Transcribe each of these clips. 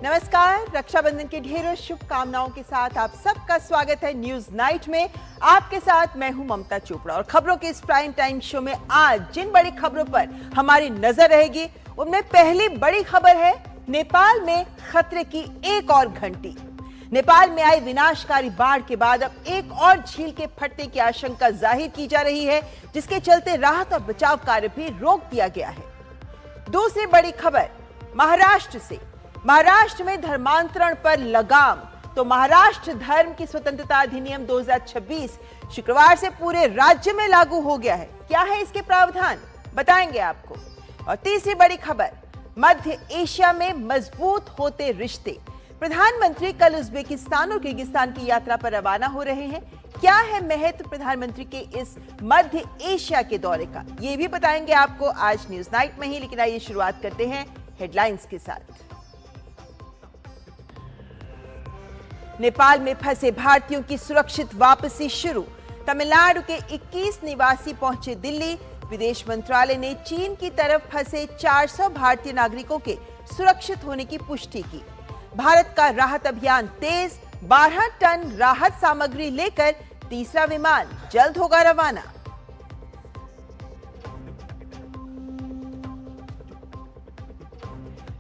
नमस्कार, रक्षाबंधन की ढेरों शुभकामनाओं के साथ आप सबका स्वागत है न्यूज नाइट में। आपके साथ मैं हूं ममता चोपड़ा और खबरों के इस प्राइम टाइम शो में आज जिन बड़ी खबरों पर हमारी नजर रहेगी उनमें पहली बड़ी खबर है नेपाल में खतरे की एक और घंटी। नेपाल में आई विनाशकारी बाढ़ के बाद अब एक और झील के फटने की आशंका जाहिर की जा रही है, जिसके चलते राहत और बचाव कार्य भी रोक दिया गया है। दूसरी बड़ी खबर महाराष्ट्र से। महाराष्ट्र में धर्मांतरण पर लगाम। तो महाराष्ट्र धर्म की स्वतंत्रता अधिनियम 2026 शुक्रवार से पूरे राज्य में लागू हो गया है। क्या है इसके प्रावधान, बताएंगे आपको। और तीसरी बड़ी खबर मध्य एशिया में मजबूत होते रिश्ते। प्रधानमंत्री कल उज्बेकिस्तान और किर्गिस्तान की यात्रा पर रवाना हो रहे हैं। क्या है महत्व प्रधानमंत्री के इस मध्य एशिया के दौरे का, ये भी बताएंगे आपको आज न्यूज नाइट में ही। लेकिन आइए शुरुआत करते हैं हेडलाइंस के साथ। नेपाल में फंसे भारतीयों की सुरक्षित वापसी शुरू। तमिलनाडु के 21 निवासी पहुंचे दिल्ली। विदेश मंत्रालय ने चीन की तरफ फंसे 400 भारतीय नागरिकों के सुरक्षित होने की पुष्टि की। भारत का राहत अभियान तेज। 12 टन राहत सामग्री लेकर तीसरा विमान जल्द होगा रवाना।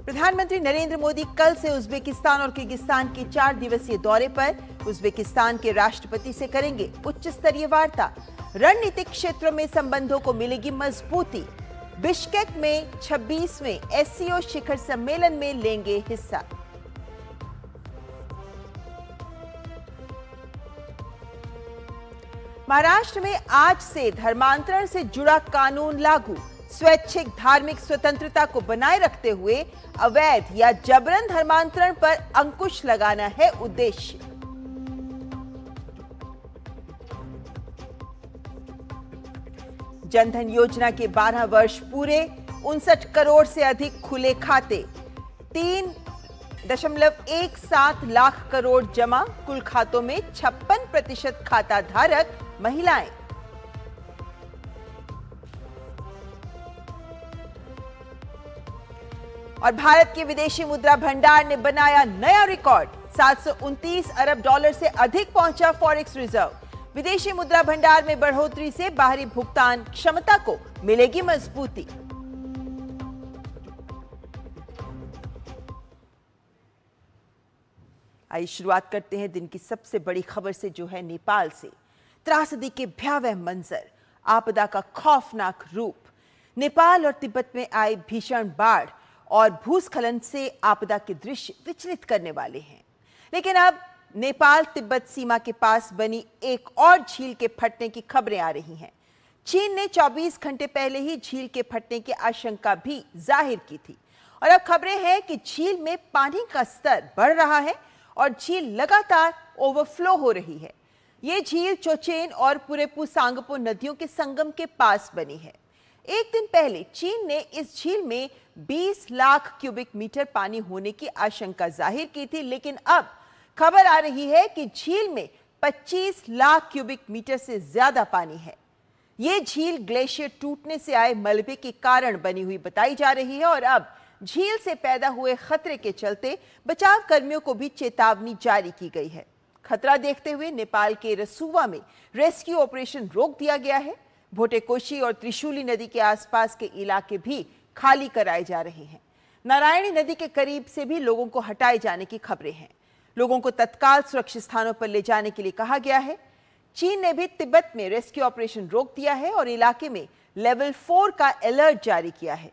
प्रधानमंत्री नरेंद्र मोदी कल से उज्बेकिस्तान और किर्गिस्तान के 4 दिवसीय दौरे पर। उज्बेकिस्तान के राष्ट्रपति से करेंगे उच्च स्तरीय वार्ता। रणनीतिक क्षेत्रों में संबंधों को मिलेगी मजबूती। बिश्केक में 26वें एससीओ शिखर सम्मेलन में लेंगे हिस्सा। महाराष्ट्र में आज से धर्मांतरण से जुड़ा कानून लागू। स्वैच्छिक धार्मिक स्वतंत्रता को बनाए रखते हुए अवैध या जबरन धर्मांतरण पर अंकुश लगाना है उद्देश्य। जनधन योजना के 12 वर्ष पूरे। 59 करोड़ से अधिक खुले खाते। 3.17 लाख करोड़ जमा। कुल खातों में 56% खाता धारक महिलाएं। और भारत के विदेशी मुद्रा भंडार ने बनाया नया रिकॉर्ड। 729 अरब डॉलर से अधिक पहुंचा फॉरेक्स रिजर्व। विदेशी मुद्रा भंडार में बढ़ोतरी से बाहरी भुगतान क्षमता को मिलेगी मजबूती। आइए शुरुआत करते हैं दिन की सबसे बड़ी खबर से, जो है नेपाल से। त्रासदी के भयावह मंजर, आपदा का खौफनाक रूप। नेपाल और तिब्बत में आई भीषण बाढ़ और भूस्खलन से आपदा के दृश्य विचलित करने वाले हैं। लेकिन अब नेपाल तिब्बत सीमा के पास बनी एक और झील के फटने की खबरें आ रही हैं। चीन ने 24 घंटे पहले ही झील के फटने की आशंका भी जाहिर की थी और अब खबरें हैं कि झील में पानी का स्तर बढ़ रहा है और झील लगातार ओवरफ्लो हो रही है। ये झील चोचेन और पुरेपु सांगपो नदियों के संगम के पास बनी है। एक दिन पहले चीन ने इस झील में 20 लाख क्यूबिक मीटर पानी होने की आशंका जाहिर की थी, लेकिन अब खबर आ रही है कि झील में 25 लाख क्यूबिक मीटर से ज्यादा पानी है। यह झील ग्लेशियर टूटने से आए मलबे के कारण बनी हुई बताई जा रही है और अब झील से पैदा हुए खतरे के चलते बचाव कर्मियों को भी चेतावनी जारी की गई है। खतरा देखते हुए नेपाल के रसुवा में रेस्क्यू ऑपरेशन रोक दिया गया है। भोटेकोशी और त्रिशूली नदी के आसपास के इलाके भी खाली कराए जा रहे हैं। नारायणी नदी के करीब से भी लोगों को हटाए जाने की खबरें हैं। लोगों को तत्काल सुरक्षित स्थानों पर ले जाने के लिए कहा गया है। चीन ने भी तिब्बत में रेस्क्यू ऑपरेशन रोक दिया है और इलाके में लेवल 4 का अलर्ट जारी किया है।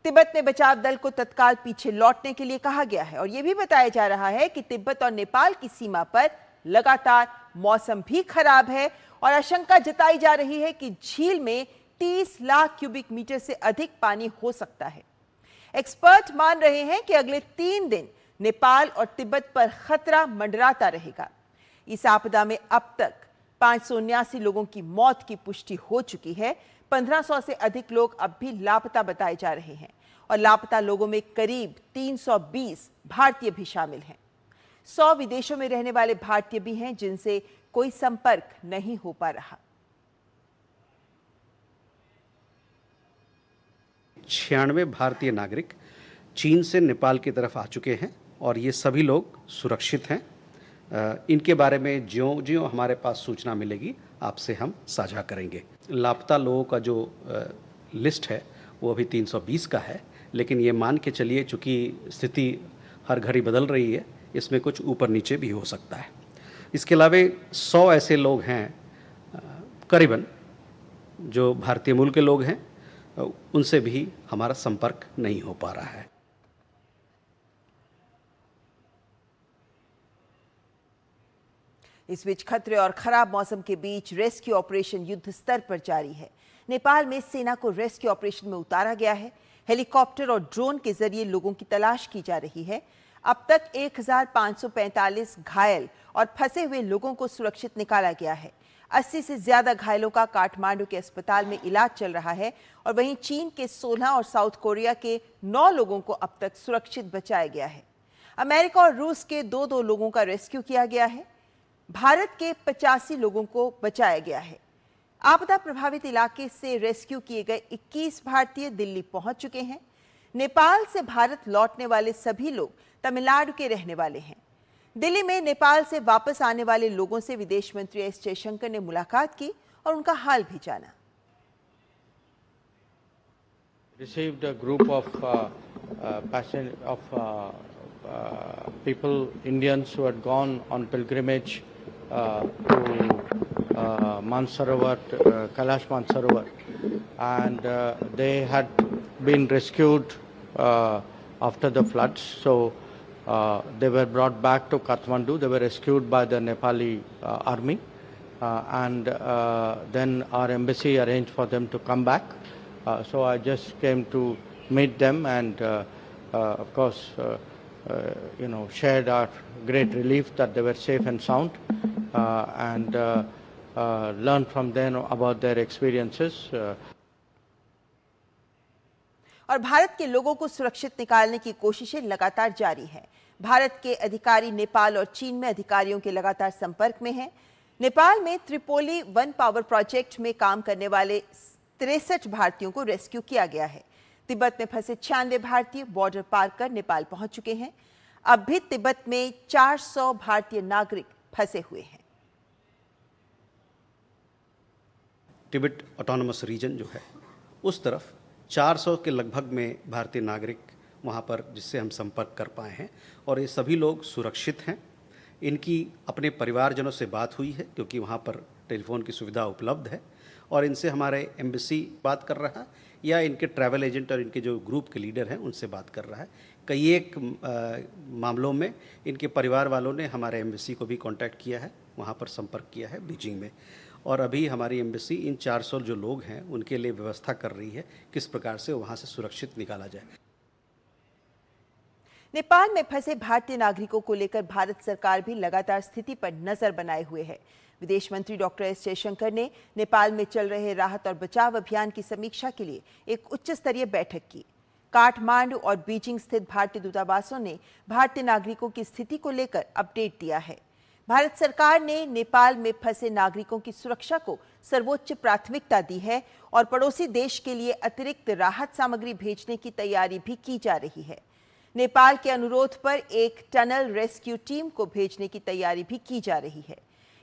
तिब्बत में बचाव दल को तत्काल पीछे लौटने के लिए कहा गया है और यह भी बताया जा रहा है कि तिब्बत और नेपाल की सीमा पर लगातार मौसम भी खराब है और आशंका जताई जा रही है कि झील में 30 लाख क्यूबिक मीटर से अधिक पानी हो सकता है। एक्सपर्ट मान रहे हैं कि अगले 3 दिन नेपाल और तिब्बत पर खतरा मंडराता रहेगा। इस आपदा में अब तक 579 लोगों की मौत की पुष्टि हो चुकी है। 1500 से अधिक लोग अब भी लापता बताए जा रहे हैं और लापता लोगों में करीब 320 भारतीय भी शामिल हैं। 100 विदेशों में रहने वाले भारतीय भी हैं जिनसे कोई संपर्क नहीं हो पा रहा। 96 भारतीय नागरिक चीन से नेपाल की तरफ आ चुके हैं और ये सभी लोग सुरक्षित हैं। इनके बारे में ज्यों-ज्यों हमारे पास सूचना मिलेगी आपसे हम साझा करेंगे। लापता लोगों का जो लिस्ट है वो अभी 320 का है, लेकिन ये मान के चलिए चूँकि स्थिति हर घड़ी बदल रही है, इसमें कुछ ऊपर नीचे भी हो सकता है। इसके अलावा 100 ऐसे लोग हैं करीबन जो भारतीय मूल के लोग हैं, उनसे भी हमारा संपर्क नहीं हो पा रहा है। इस बीच खतरे और खराब मौसम के बीच रेस्क्यू ऑपरेशन युद्ध स्तर पर जारी है। नेपाल में सेना को रेस्क्यू ऑपरेशन में उतारा गया है। हेलीकॉप्टर और ड्रोन के जरिए लोगों की तलाश की जा रही है। अब तक 1545 घायल और फंसे हुए लोगों को सुरक्षित निकाला गया है। 80 से ज्यादा घायलों का काठमांडू के अस्पताल में इलाज चल रहा है और वहीं चीन के 16 और साउथ कोरिया के 9 लोगों को अब तक सुरक्षित बचाया गया है। अमेरिका और रूस के 2-2 लोगों का रेस्क्यू किया गया है। भारत के 85 लोगों को बचाया गया है। आपदा प्रभावित इलाके से रेस्क्यू किए गए 21 भारतीय दिल्ली पहुंच चुके हैं। नेपाल से भारत लौटने वाले सभी लोग तमिलनाडु के रहने वाले हैं। दिल्ली में नेपाल से वापस आने वाले लोगों से विदेश मंत्री एस जयशंकर ने मुलाकात की और उनका हाल भी जाना। Received a group of people, Indians who had gone on pilgrimage to Mansarovar, Kailash Mansarovar, and they had been rescued after the floods. So they were brought back to Kathmandu. They were rescued by the Nepali army, and then our embassy arranged for them to come back. So I just came to meet them and of course shared our great relief that they were safe and sound, and learned from them about their experiences. और भारत के लोगों को सुरक्षित निकालने की कोशिशें लगातार जारी हैं। भारत के अधिकारी नेपाल और चीन में अधिकारियों के लगातार संपर्क में हैं। नेपाल में त्रिपोली वन पावर प्रोजेक्ट में काम करने वाले 63 भारतीयों को रेस्क्यू किया गया है। तिब्बत में फंसे 96 भारतीय बॉर्डर पार कर नेपाल पहुंच चुके हैं। अब भी तिब्बत में 400 भारतीय नागरिक फंसे हुए हैं। तिब्बत ऑटोनोमस रीजन जो है उस तरफ 400 के लगभग में भारतीय नागरिक वहाँ पर जिससे हम संपर्क कर पाए हैं, और ये सभी लोग सुरक्षित हैं। इनकी अपने परिवारजनों से बात हुई है क्योंकि वहाँ पर टेलीफोन की सुविधा उपलब्ध है, और इनसे हमारे एम्बेसी बात कर रहा है या इनके ट्रैवल एजेंट और इनके जो ग्रुप के लीडर हैं उनसे बात कर रहा है। कई एक मामलों में इनके परिवार वालों ने हमारे एम्बेसी को भी कांटेक्ट किया है, वहाँ पर संपर्क किया है बीजिंग में, और अभी हमारी एम्बेसी इन 400 जो लोग हैं उनके लिए व्यवस्था कर रही है किस प्रकार से वहाँ से सुरक्षित निकाला जाए। नेपाल में फंसे भारतीय नागरिकों को लेकर भारत सरकार भी लगातार स्थिति पर नजर बनाए हुए है। विदेश मंत्री डॉक्टर एस जयशंकर ने नेपाल में चल रहे राहत और बचाव अभियान की समीक्षा के लिए एक उच्च स्तरीय बैठक की। काठमांडू और बीजिंग स्थित भारतीय दूतावासों ने भारतीय नागरिकों की स्थिति को लेकर अपडेट दिया है। भारत सरकार ने नेपाल में फंसे नागरिकों की सुरक्षा को सर्वोच्च प्राथमिकता दी है और पड़ोसी देश के लिए अतिरिक्त राहत सामग्री भेजने की तैयारी भी की जा रही है। नेपाल के अनुरोध पर एक टनल रेस्क्यू टीम को भेजने की तैयारी भी की जा रही है।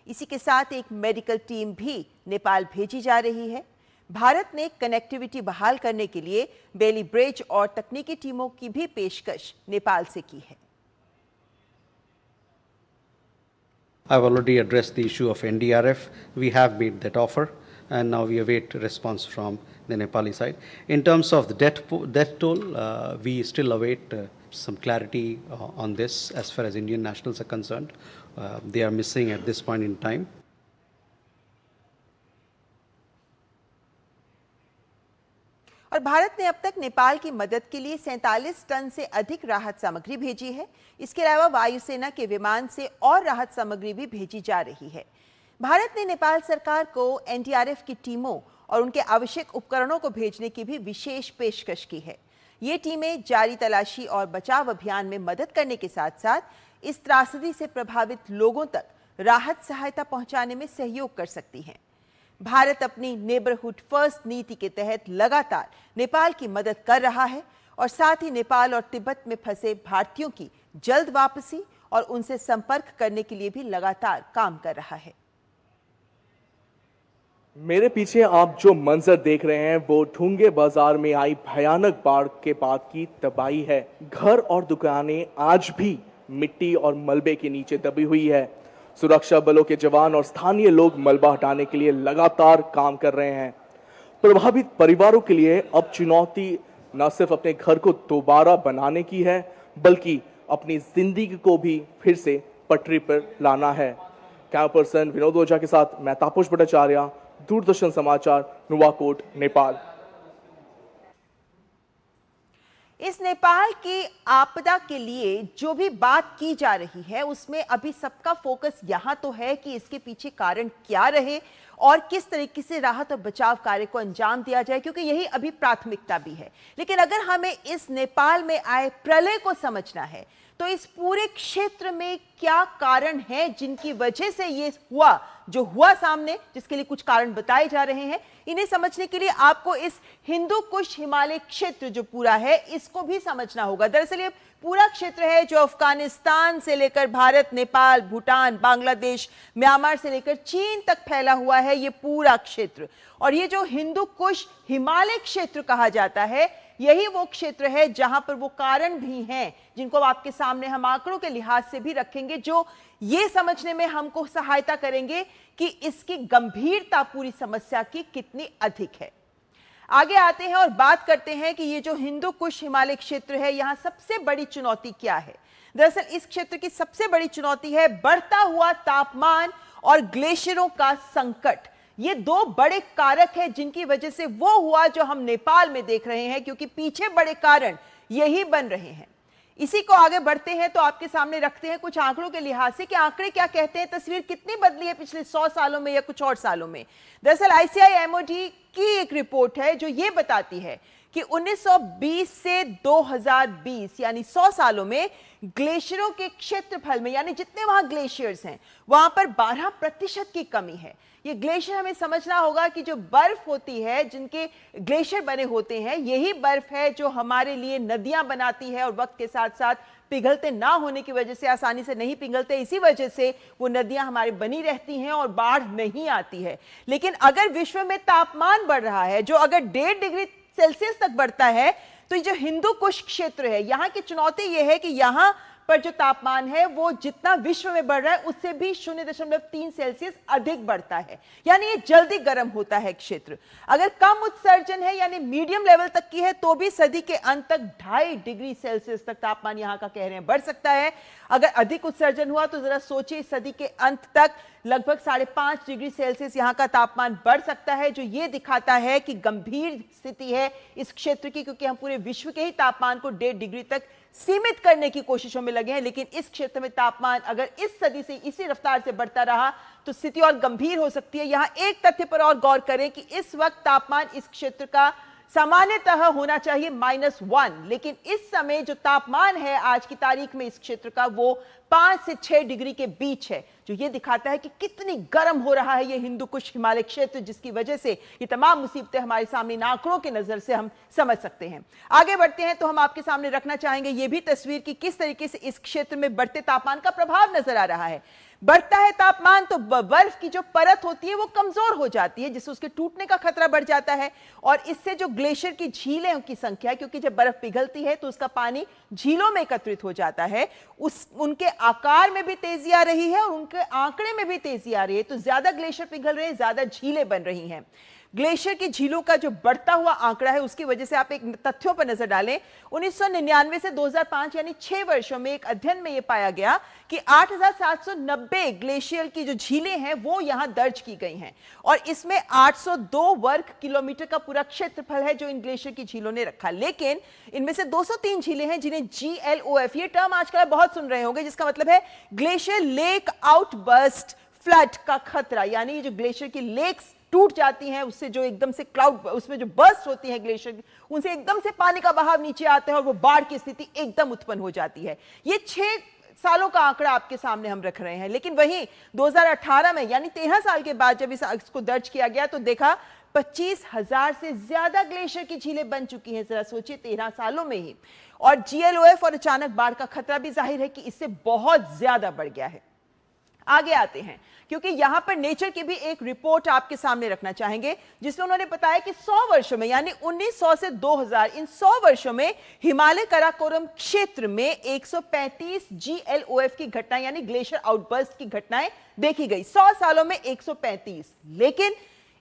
इसी के साथ एक मेडिकल टीम भी नेपाल भेजी जा रही है। भारत ने कनेक्टिविटी बहाल करने के लिए बेली ब्रिज और तकनीकी टीमों की भी पेशकश नेपाल से की है। I've already addressed the issue of NDRF. We have made that offer, and now we await response from the Nepali side. In terms of the death toll, we still await some clarity on this as far as Indian nationals are concerned. They are missing at this point in time. और भारत ने अब तक नेपाल की मदद के लिए 47 ton से अधिक राहत सामग्री भेजी है। इसके अलावा वायुसेना के विमान से और राहत सामग्री भी भेजी जा रही है। भारत ने नेपाल सरकार को एनडीआरएफ की टीमों और उनके आवश्यक उपकरणों को भेजने की भी विशेष पेशकश की है। ये टीमें जारी तलाशी और बचाव अभियान में मदद करने के साथ साथ इस त्रासदी से प्रभावित लोगों तक राहत सहायता पहुंचाने में सहयोग कर सकती हैं। भारत अपनी नेबरहुड फर्स्ट नीति के तहत लगातार नेपाल की मदद कर रहा है और साथ ही नेपाल और तिब्बत में फंसे भारतीयों की जल्द वापसी और उनसे संपर्क करने के लिए भी लगातार काम कर रहा है। मेरे पीछे आप जो मंजर देख रहे हैं वो ढूंगे बाजार में आई भयानक बाढ़ के बाद की तबाही है। घर और दुकानें आज भी मिट्टी और मलबे के नीचे दबी हुई है। सुरक्षा बलों के जवान और स्थानीय लोग मलबा हटाने के लिए लगातार काम कर रहे हैं। प्रभावित परिवारों के लिए अब चुनौती न सिर्फ अपने घर को दोबारा बनाने की है, बल्कि अपनी जिंदगी को भी फिर से पटरी पर लाना है। कैमरा पर्सन विनोद ओझा के साथ मैं तापस भट्टाचार्य, दूरदर्शन समाचार, नुवाकोट, नेपाल। इस नेपाल की आपदा के लिए जो भी बात की जा रही है उसमें अभी सबका फोकस यहां तो है कि इसके पीछे कारण क्या रहे और किस तरीके से राहत और बचाव कार्य को अंजाम दिया जाए, क्योंकि यही अभी प्राथमिकता भी है। लेकिन अगर हमें इस नेपाल में आए प्रलय को समझना है तो इस पूरे क्षेत्र में क्या कारण है जिनकी वजह से ये हुआ जो हुआ सामने, जिसके लिए कुछ कारण बताए जा रहे हैं। इन्हें समझने के लिए आपको इस हिंदू कुश हिमालय क्षेत्र जो पूरा है इसको भी समझना होगा। दरअसल ये पूरा क्षेत्र है जो अफगानिस्तान से लेकर भारत, नेपाल, भूटान, बांग्लादेश, म्यांमार से लेकर चीन तक फैला हुआ है ये पूरा क्षेत्र। और ये जो हिंदू कुश हिमालय क्षेत्र कहा जाता है यही वो क्षेत्र है जहां पर वो कारण भी हैं जिनको आपके सामने हम आंकड़ों के लिहाज से भी रखेंगे, जो ये समझने में हमको सहायता करेंगे कि इसकी गंभीरता पूरी समस्या की कितनी अधिक है। आगे आते हैं और बात करते हैं कि ये जो हिंदू कुश हिमालय क्षेत्र है यहां सबसे बड़ी चुनौती क्या है। दरअसल इस क्षेत्र की सबसे बड़ी चुनौती है बढ़ता हुआ तापमान और ग्लेशियरों का संकट। ये दो बड़े कारक हैं जिनकी वजह से वो हुआ जो हम नेपाल में देख रहे हैं, क्योंकि पीछे बड़े कारण यही बन रहे हैं। इसी को आगे बढ़ते हैं तो आपके सामने रखते हैं कुछ आंकड़ों के लिहाज से कि आंकड़े क्या कहते हैं, तस्वीर कितनी बदली है पिछले 100 सालों में या कुछ और सालों में। दरअसल ICIMOD की एक रिपोर्ट है जो ये बताती है कि 1920 से 2020 यानी 100 सालों में ग्लेशियरों के क्षेत्रफल में, यानी जितने वहां ग्लेशियर्स हैं वहां पर 12% की कमी है। ये ग्लेशियर हमें समझना होगा कि जो बर्फ होती है, जिनके ग्लेशियर बने होते हैं, यही बर्फ है जो हमारे लिए नदियां बनाती है और वक्त के साथ साथ पिघलते ना होने की वजह से, आसानी से नहीं पिघलते, इसी वजह से वो नदियां हमारे बनी रहती हैं और बाढ़ नहीं आती है। लेकिन अगर विश्व में तापमान बढ़ रहा है जो अगर 1.5 डिग्री सेल्सियस तक बढ़ता है तो ये जो हिंदू कुश क्षेत्र है यहाँ की चुनौती यह है कि यहाँ पर जो तापमान है वो जितना विश्व में बढ़ रहा है उससे भी 0.3 सेल्सियस अधिक बढ़ता है, यानी ये जल्दी गर्म होता है क्षेत्र। अगर कम उत्सर्जन है यानी मीडियम लेवल तक की है तो भी सदी के अंत तक 2.5 डिग्री सेल्सियस तक तापमान यहाँ का कह रहे हैं बढ़ सकता है। अगर अधिक उत्सर्जन हुआ तो जरा सोचिए सदी के अंत तक लगभग 5.5 डिग्री सेल्सियस यहाँ का तापमान बढ़ सकता है, जो ये दिखाता है कि गंभीर स्थिति है इस क्षेत्र की, क्योंकि हम पूरे विश्व के ही तापमान को 1.5 डिग्री तक सीमित करने की कोशिशों में लगे हैं। लेकिन इस क्षेत्र में तापमान अगर इस सदी से इसी रफ्तार से बढ़ता रहा तो स्थिति और गंभीर हो सकती है। यहां एक तथ्य पर और गौर करें कि इस वक्त तापमान इस क्षेत्र का सामान्यतः होना चाहिए -1, लेकिन इस समय जो तापमान है आज की तारीख में इस क्षेत्र का वो 5 से 6 डिग्री के बीच है, जो ये दिखाता है कि कितनी गर्म हो रहा है ये हिंदू कुश हिमालय क्षेत्र, जिसकी वजह से ये तमाम मुसीबतें हमारे सामने इन आंकड़ों के नजर से हम समझ सकते हैं। आगे बढ़ते हैं तो हम आपके सामने रखना चाहेंगे ये भी तस्वीर कि किस तरीके से इस क्षेत्र में बढ़ते तापमान का प्रभाव नजर आ रहा है। बढ़ता है तापमान तो बर्फ की जो परत होती है वो कमजोर हो जाती है, जिससे उसके टूटने का खतरा बढ़ जाता है और इससे जो ग्लेशियर की झीलें की संख्या, क्योंकि जब बर्फ पिघलती है तो उसका पानी झीलों में एकत्रित हो जाता है, उनके आकार में भी तेजी आ रही है और उनके आंकड़े में भी तेजी आ रही है। तो ज्यादा ग्लेशियर पिघल रहे हैं, ज्यादा झीलें बन रही हैं। ग्लेशियर की झीलों का जो बढ़ता हुआ आंकड़ा है उसकी वजह से आप एक तथ्यों पर नजर डालें। 1999 से 2005 यानी 6 वर्षों में एक अध्ययन में यह पाया गया कि 8,790 ग्लेशियर की जो झीलें हैं वो यहां दर्ज की गई हैं और इसमें 802 वर्ग किलोमीटर का पूरा क्षेत्रफल है जो इन ग्लेशियर की झीलों ने रखा। लेकिन इनमें से 203 झीलें हैं जिन्हें GLOF, ये टर्म आजकल बहुत सुन रहे होंगे, जिसका मतलब है ग्लेशियर लेक आउटबर्स्ट फ्लड का खतरा, यानी जो ग्लेशियर की लेक्स टूट जाती हैं उससे जो एकदम से क्लाउड, उसमें जो बर्स्ट होती है ग्लेशियर, उनसे एकदम से पानी का बहाव नीचे आता है और वो बाढ़ की स्थिति एकदम उत्पन्न हो जाती है। ये 6 सालों का आंकड़ा आपके सामने हम रख रहे हैं। लेकिन वहीं 2018 में यानी 13 साल के बाद जब इसको दर्ज किया गया तो देखा 25,000 से ज्यादा ग्लेशियर की झीलें बन चुकी हैं। जरा सोचिए 13 सालों में ही। और GLOF और अचानक बाढ़ का खतरा भी जाहिर है कि इससे बहुत ज्यादा बढ़ गया है। आगे आते हैं क्योंकि यहां पर नेचर की भी एक रिपोर्ट आपके सामने रखना चाहेंगे जिसमें उन्होंने बताया कि 100 वर्षों में यानी 1900 से 2000 इन 100 वर्षों में हिमालय काराकोरम क्षेत्र में 135 GLOF की घटनाएं यानी ग्लेशियर आउटबर्स्ट की घटनाएं देखी गई। 100 सालों में 135। लेकिन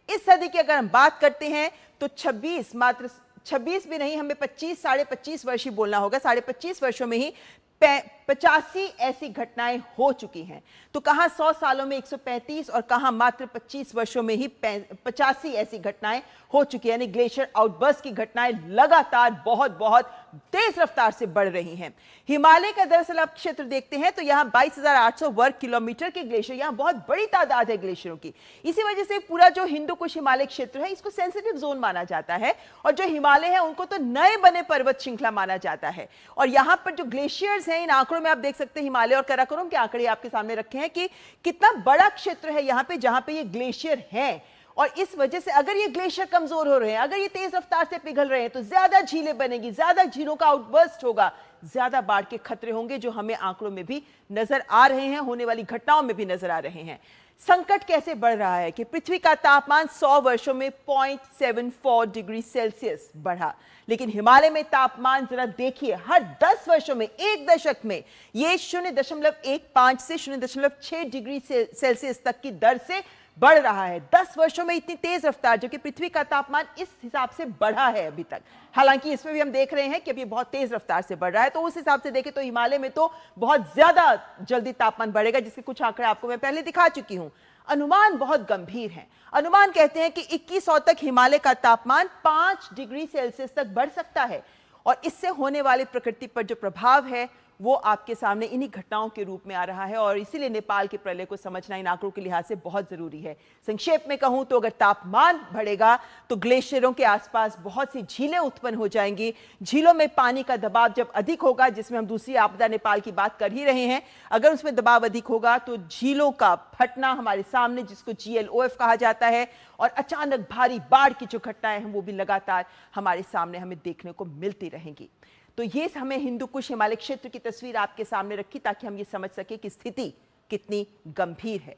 इस सदी की अगर हम बात करते हैं तो 26 भी नहीं, हमें 25 साढ़े 25 वर्ष ही बोलना होगा। साढ़े 25 वर्षों में ही 85 ऐसी घटनाएं हो चुकी हैं। तो कहां 100 सालों में 135 और कहां मात्र 25 वर्षों में ही 85 ऐसी घटनाएं हो चुकी है। यानी ग्लेशियर आउटबर्स्ट की घटनाएं लगातार बहुत तेज रफ्तार से बढ़ रही हैं। हिमालय का दरअसल आप क्षेत्र देखते हैं तो यहां 22,800 वर्ग किलोमीटर के ग्लेशियर, यहां बहुत बड़ी तादाद है ग्लेशियरों की। इसी वजह से पूरा जो हिंदू कुश हिमालय क्षेत्र है इसको सेंसिटिव जोन माना जाता है और जो हिमालय है उनको तो नए बने पर्वत श्रृंखला माना जाता है। और यहां पर जो ग्लेशियर्स हैं, इन आंकड़ों में आप देख सकते हैं हिमालय और काराकोरम के आंकड़े आपके सामने रखे हैं कि कितना बड़ा क्षेत्र है यहां पे जहां पे ये ग्लेशियर हैं। और इस वजह से अगर ये ग्लेशियर कमजोर हो रहे हैं, अगर ये तेज रफ्तार से पिघल रहे हैं तो ज्यादा झीलें बनेगी, ज्यादा झीलों का आउटबर्स्ट होगा, ज्यादा बाढ़ के खतरे होंगे जो हमें आंकड़ों में भी नजर आ रहे हैं, होने वाली घटनाओं में भी नजर आ रहे हैं। संकट कैसे बढ़ रहा है कि पृथ्वी का तापमान 100 वर्षों में 0.74 डिग्री सेल्सियस बढ़ा, लेकिन हिमालय में तापमान जरा देखिए हर 10 वर्षों में, एक दशक में ये 0.15 से 0.6 डिग्री सेल्सियस तक की दर से बढ़ रहा है। 10 वर्षों में इतनी तेज रफ्तार, जो कि पृथ्वी का तापमान इस हिसाब से बढ़ा है अभी तक। हालांकि इसमें भी हम देख रहे हैं कि अभी बहुत तेज रफ्तार से बढ़ रहा है, तो उस हिसाब से देखें तो हिमालय में तो बहुत ज्यादा जल्दी तापमान बढ़ेगा, जिसके कुछ आंकड़े आपको मैं पहले दिखा चुकी हूं। अनुमान बहुत गंभीर हैं। अनुमान कहते हैं कि 2100 तक हिमालय का तापमान 5 डिग्री सेल्सियस तक बढ़ सकता है और इससे होने वाले प्रकृति पर जो प्रभाव है वो आपके सामने इन्हीं घटनाओं के रूप में आ रहा है और इसीलिए नेपाल के प्रलय को समझना इन आंकड़ों के लिहाज से बहुत जरूरी है। संक्षेप में कहूं तो अगर तापमान बढ़ेगा तो ग्लेशियरों के आसपास बहुत सी झीलें उत्पन्न हो जाएंगी। झीलों में पानी का दबाव जब अधिक होगा, जिसमें हम दूसरी आपदा नेपाल की बात कर ही रहे हैं, अगर उसमें दबाव अधिक होगा तो झीलों का फटना हमारे सामने, जिसको GLOF कहा जाता है, और अचानक भारी बाढ़ की जो घटनाएं हैं वो भी लगातार हमारे सामने हमें देखने को मिलती रहेंगी। तो ये हमें हिंदू कुश हिमालय क्षेत्र की तस्वीर आपके सामने रखी ताकि हम ये समझ सके कि स्थिति कितनी गंभीर है।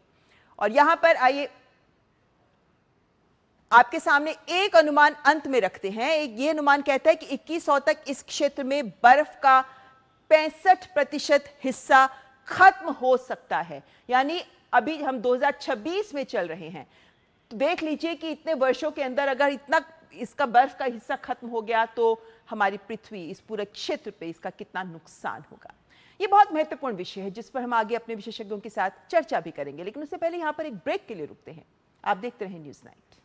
और यहां पर आइए आपके सामने एक अनुमान अंत में रखते हैं। ये अनुमान कहता है कि 2100 तक इस क्षेत्र में बर्फ का 65% हिस्सा खत्म हो सकता है। यानी अभी हम 2026 में चल रहे हैं, तो देख लीजिए कि इतने वर्षों के अंदर अगर इतना इसका बर्फ का हिस्सा खत्म हो गया तो हमारी पृथ्वी, इस पूरे क्षेत्र पे इसका कितना नुकसान होगा। ये बहुत महत्वपूर्ण विषय है जिस पर हम आगे अपने विशेषज्ञों के साथ चर्चा भी करेंगे, लेकिन उससे पहले यहां पर एक ब्रेक के लिए रुकते हैं। आप देखते रहें न्यूज़ नाइट।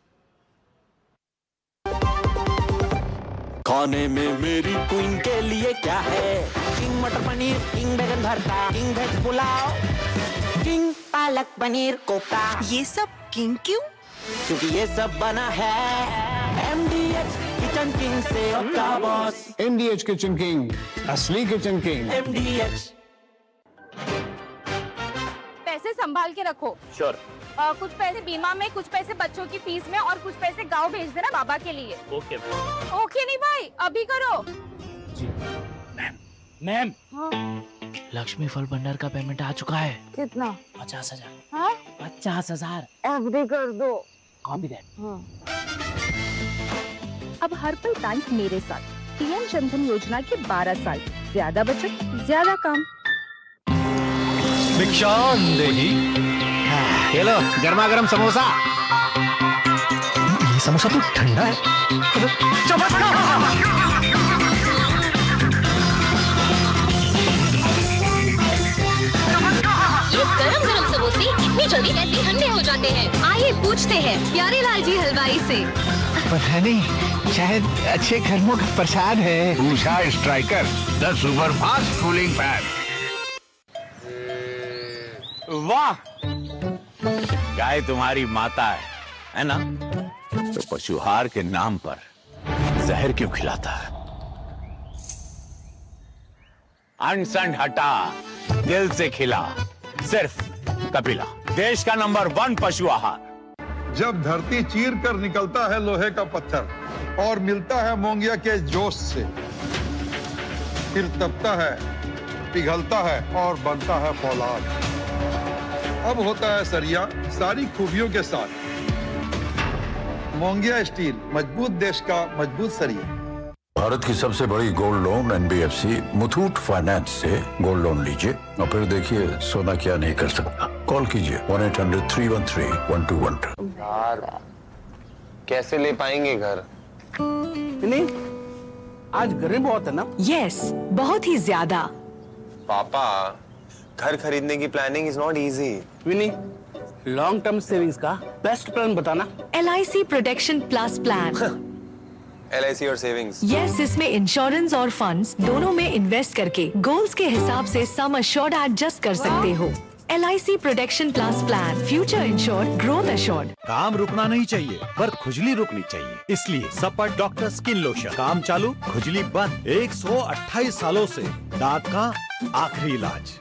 खाने में मेरी क्वीन के लिए क्या है? किंग मटर पनीर, किंग बैगन भरता, king veg pulao, king palak paneer kofta. ये सब किंग क्यों? क्योंकि ये सब बना है MDH किचन किंग से अपना बॉस। MDH किचन किंग, असली किचन किंग। MDH। पैसे संभाल के रखो। श्योर। कुछ पैसे बीमा में, कुछ पैसे बच्चों की फीस में और कुछ पैसे गांव भेज देना बाबा के लिए। ओके। ओके नहीं भाई, अभी करो। जी मैम। हाँ? लक्ष्मी फल भंडार का पेमेंट आ चुका है। कितना? 50,000। हाँ? 50,000। FD कर दो। Copy that. हाँ। अब हर पल बैंक मेरे साथ। PM जनधन योजना के 12 साल, ज्यादा बचत, ज्यादा काम। भिक्षान देही। ये लो गर्मा गर्म समोसा। ये समोसा तो ठंडा है। ये गरम गरम समोसे इतनी जल्दी कैसे ठंडे हो जाते हैं? आइए पूछते हैं प्यारे लाल जी हलवाई से। पता नहीं, शायद अच्छे कर्मों का प्रसाद है। Usha Striker, the super fast cooling fan. वाह, गाय तुम्हारी माता है ना? तो पशुहार के नाम पर जहर क्यों खिलाता है? अनसन हटा, दिल से खिला, सिर्फ कपिला, देश का नंबर 1 पशु आहार। जब धरती चीर कर निकलता है लोहे का पत्थर और मिलता है मोंगिया के जोश से, फिर तपता है, पिघलता है और बनता है फौलाद। अब होता है सरिया सारी खूबियों के साथ। मोंगिया स्टील, मजबूत देश का मजबूत सरिया। भारत की सबसे बड़ी gold loan NBFC Muthoot finance से गोल्ड लोन लीजिए और फिर देखिए सोना क्या नहीं कर सकता। कॉल कीजिए 1-800-313-1212। यार कैसे ले पाएंगे घर? नहीं, आज गर्मी बहुत है ना? यस, बहुत ही ज्यादा। पापा, घर खरीदने की planning is not easy. Vini, long term savings का बेस्ट प्लान बताना। LIC protection plus plan. LIC और सेविंग्स? यस, इसमें इंश्योरेंस और फंड्स दोनों में इन्वेस्ट करके गोल्स के हिसाब से सम अश्योर्ड एडजस्ट कर सकते हो। LIC protection plus plan, future insured, growth assured. काम रुकना नहीं चाहिए पर खुजली रुकनी चाहिए, इसलिए सपा डॉक्टर स्किन लोशन। काम चालू, खुजली बंद। 128 सालों से दांत का आखिरी इलाज।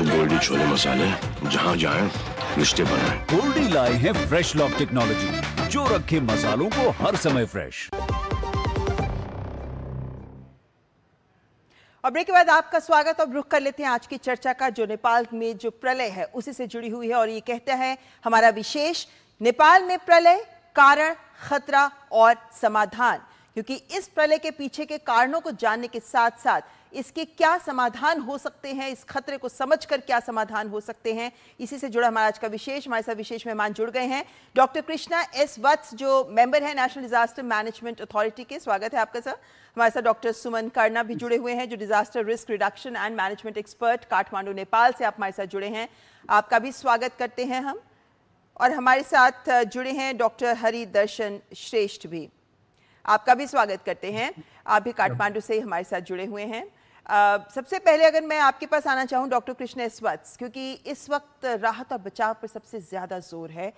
गोल्डी छोले मसाले, जहाँ जाए रिश्ते बनाए। गोल्डी लाए हैं फ्रेश लॉक टेक्नोलॉजी, जो रखे मसालों को हर समय फ्रेश। और ब्रेक के बाद आपका स्वागत। अब रुख कर लेते हैं आज की चर्चा का, जो नेपाल में जो प्रलय है उसी से जुड़ी हुई है। और ये कहता है हमारा विशेष, नेपाल में प्रलय, कारण, खतरा और समाधान। क्योंकि इस प्रलय के पीछे के कारणों को जानने के साथ साथ इसके क्या समाधान हो सकते हैं, इस खतरे को समझकर क्या समाधान हो सकते हैं, इसी से जुड़ा हमारा आज का विशेष। हमारे साथ विशेष मेहमान जुड़ गए हैं डॉक्टर कृष्णा एस वत्स, जो मेंबर है नेशनल डिजास्टर मैनेजमेंट अथॉरिटी के। स्वागत है आपका सर। हमारे साथ डॉक्टर सुमन कर्णा भी जुड़े हुए हैं, जो disaster risk reduction and management expert, Kathmandu Nepal से आप हमारे साथ जुड़े हैं। आपका भी स्वागत करते हैं हम। और हमारे साथ जुड़े हैं डॉक्टर हरि दर्शन श्रेष्ठ भी, आपका भी स्वागत करते हैं। आप भी काठमांडू से हमारे साथ जुड़े हुए हैं। सबसे पहले अगर मैं आपके पास आना चाहूं डॉक्टर कृष्ण एस वत्स, क्योंकि इस वक्त राहत और बचाव पर सबसे ज्यादा जोर है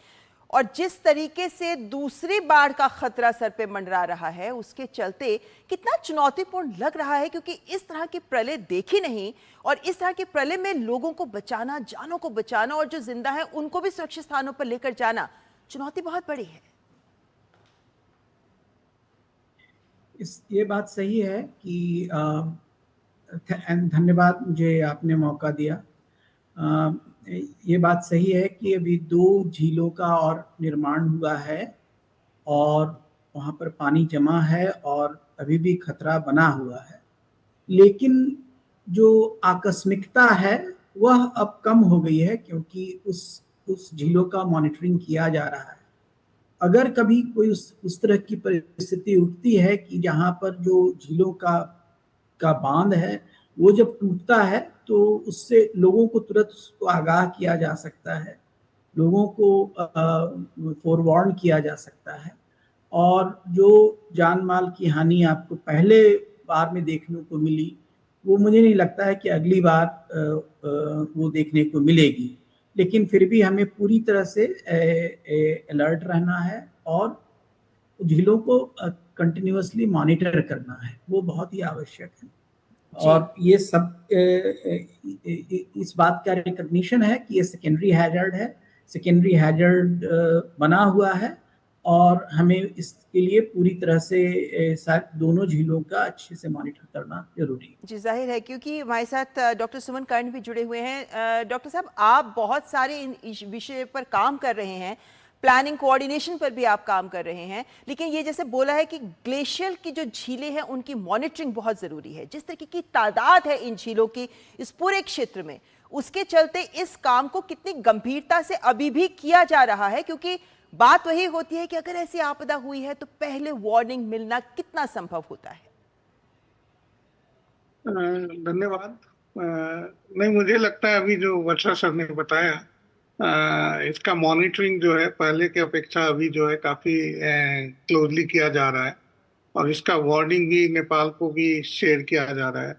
और जिस तरीके से दूसरी बाढ़ का खतरा सर पे मंडरा रहा है, उसके चलते कितना चुनौतीपूर्ण लग रहा है। क्योंकि इस तरह की प्रलय देखी नहीं, और इस तरह के प्रलय में लोगों को बचाना, जानों को बचाना और जो जिंदा है उनको भी सुरक्षित स्थानों पर लेकर जाना, चुनौती बहुत बड़ी है। ये बात सही है कि धन्यवाद, मुझे आपने मौका दिया। ये बात सही है कि अभी 2 झीलों का और निर्माण हुआ है और वहाँ पर पानी जमा है और अभी भी खतरा बना हुआ है, लेकिन जो आकस्मिकता है वह अब कम हो गई है, क्योंकि उस झीलों का मॉनिटरिंग किया जा रहा है। अगर कभी कोई उस तरह की परिस्थिति उठती है कि जहाँ पर जो झीलों का बांध है वो जब टूटता है, तो उससे लोगों को तुरंत उसको आगाह किया जा सकता है, लोगों को फोरवार्न किया जा सकता है। और जो जान माल की हानि आपको पहले बार में देखने को मिली, वो मुझे नहीं लगता है कि अगली बार वो देखने को मिलेगी। लेकिन फिर भी हमें पूरी तरह से अलर्ट रहना है और झीलों को कंटिन्यूअसली मॉनिटर करना है, वो बहुत ही आवश्यक है। और ये सब इस बात का रिकॉग्निशन है कि ये सेकेंडरी हैजर्ड है, सेकेंडरी हैजर्ड बना हुआ है, और हमें इसके लिए पूरी तरह से दोनों झीलों का अच्छे से मॉनिटर करना जरूरी है। जी, जाहिर है, क्योंकि हमारे साथ डॉक्टर सुमन कर्ण भी जुड़े हुए हैं। डॉक्टर साहब, आप बहुत सारे इस विषय पर काम कर रहे हैं, प्लानिंग कोऑर्डिनेशन पर भी आप काम कर रहे हैं, लेकिन ये जैसे बोला है कि ग्लेशियर की जो झीलें हैं उनकी मॉनिटरिंग बहुत ज़रूरी है। जिस तरीके की तादाद है इन झीलों की इस पूरे क्षेत्र में, उसके चलते इस काम को कितनी गंभीरता से अभी भी किया जा रहा है, क्योंकि बात वही होती है कि अगर ऐसी आपदा हुई है तो पहले वार्निंग मिलना कितना संभव होता है। धन्यवाद। नहीं, मुझे लगता है अभी जो वर्षा सर ने बताया, इसका मॉनिटरिंग जो है पहले की अपेक्षा अभी जो है काफी क्लोजली किया जा रहा है, और इसका वार्निंग भी नेपाल को भी शेयर किया जा रहा है।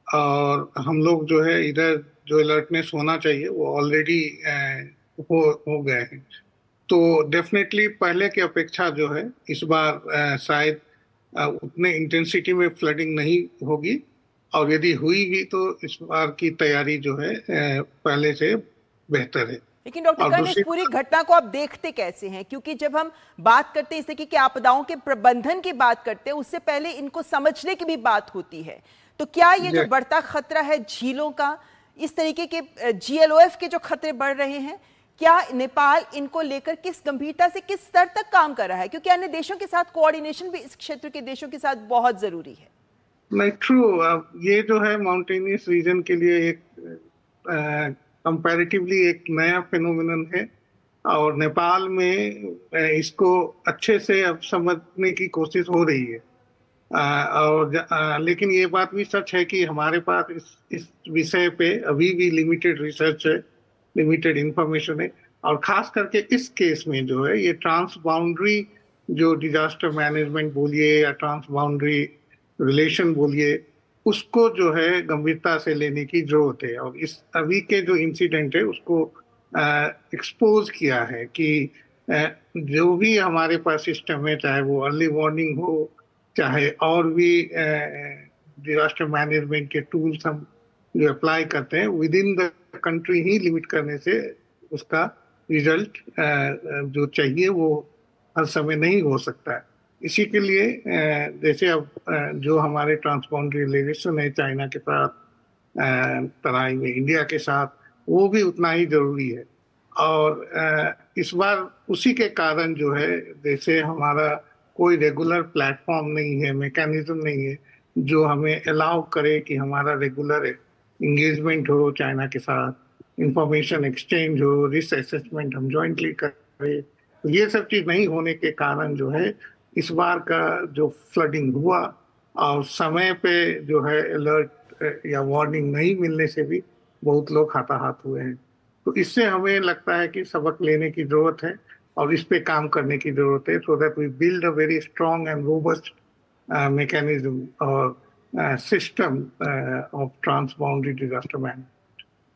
और हम लोग जो है इधर जो अलर्टनेस होना चाहिए वो ऑलरेडी हो गए हैं। तो डेफिनेटली पहले की अपेक्षा जो है इस बार शायद उतने इंटेंसिटी में फ्लडिंग नहीं होगी, और यदि हुई भी तो इस बार की तैयारी जो है पहले से बेहतर है। लेकिन डॉक्टर कर्ण, इस पूरी घटना को आप देखते कैसे हैं? क्योंकि जब हम बात करते हैं इस तरीके की आपदाओं के प्रबंधन की बात करते हैं, उससे पहले इनको समझने की भी बात होती है। तो क्या ये जो बढ़ता खतरा है झीलों का, इस तरीके के GLOF के जो खतरे बढ़ रहे हैं, क्या नेपाल इनको लेकर किस गंभीरता से किस स्तर तक काम कर रहा है? क्योंकि अन्य देशों के साथ कोऑर्डिनेशन भी इस क्षेत्र के देशों के साथ बहुत जरूरी है। नहीं, ट्रू। ये जो है माउंटेनियस रीजन के लिए एक कंपैरेटिवली एक नया फिनोमिनन है और नेपाल में इसको अच्छे से अब समझने की कोशिश हो रही है। लेकिन ये बात भी सच है कि हमारे पास इस विषय पे अभी भी लिमिटेड रिसर्च है, लिमिटेड इंफॉर्मेशन है। और खास करके इस केस में जो है ये ट्रांस बाउंड्री जो डिजास्टर मैनेजमेंट बोलिए या ट्रांस बाउंड्री रिलेशन बोलिए, उसको जो है गंभीरता से लेने की जरूरत है। और इस अभी के जो इंसिडेंट है उसको एक्सपोज किया है कि जो भी हमारे पास सिस्टम है, चाहे वो अर्ली वार्निंग हो, चाहे और भी डिजास्टर मैनेजमेंट के टूल्स हम जो अप्लाई करते हैं, with in the country he limit करने से उसका रिजल्ट जो चाहिए वो हर समय नहीं हो सकता है। इसी के लिए जैसे अब जो हमारे ट्रांसबाउंड्री रिलेशन है चाइना के साथ, तराई में इंडिया के साथ, वो भी उतना ही जरूरी है। और इस बार उसी के कारण जो है, जैसे हमारा कोई रेगुलर प्लेटफॉर्म नहीं है, मैकेनिज्म नहीं है जो हमें अलाउ करे कि हमारा रेगुलर इंगेजमेंट हो चाइना के साथ, इंफॉर्मेशन एक्सचेंज हो, रिस्क असेसमेंट हम जॉइंटली करें। तो ये सब चीज़ नहीं होने के कारण जो है इस बार का जो फ्लडिंग हुआ और समय पे जो है अलर्ट या वार्निंग नहीं मिलने से भी बहुत लोग हताहत हुए हैं। तो इससे हमें लगता है कि सबक लेने की जरूरत है और इस पे काम करने की जरूरत है, so that we build a very strong and robust mechanism और system of transboundary disaster management.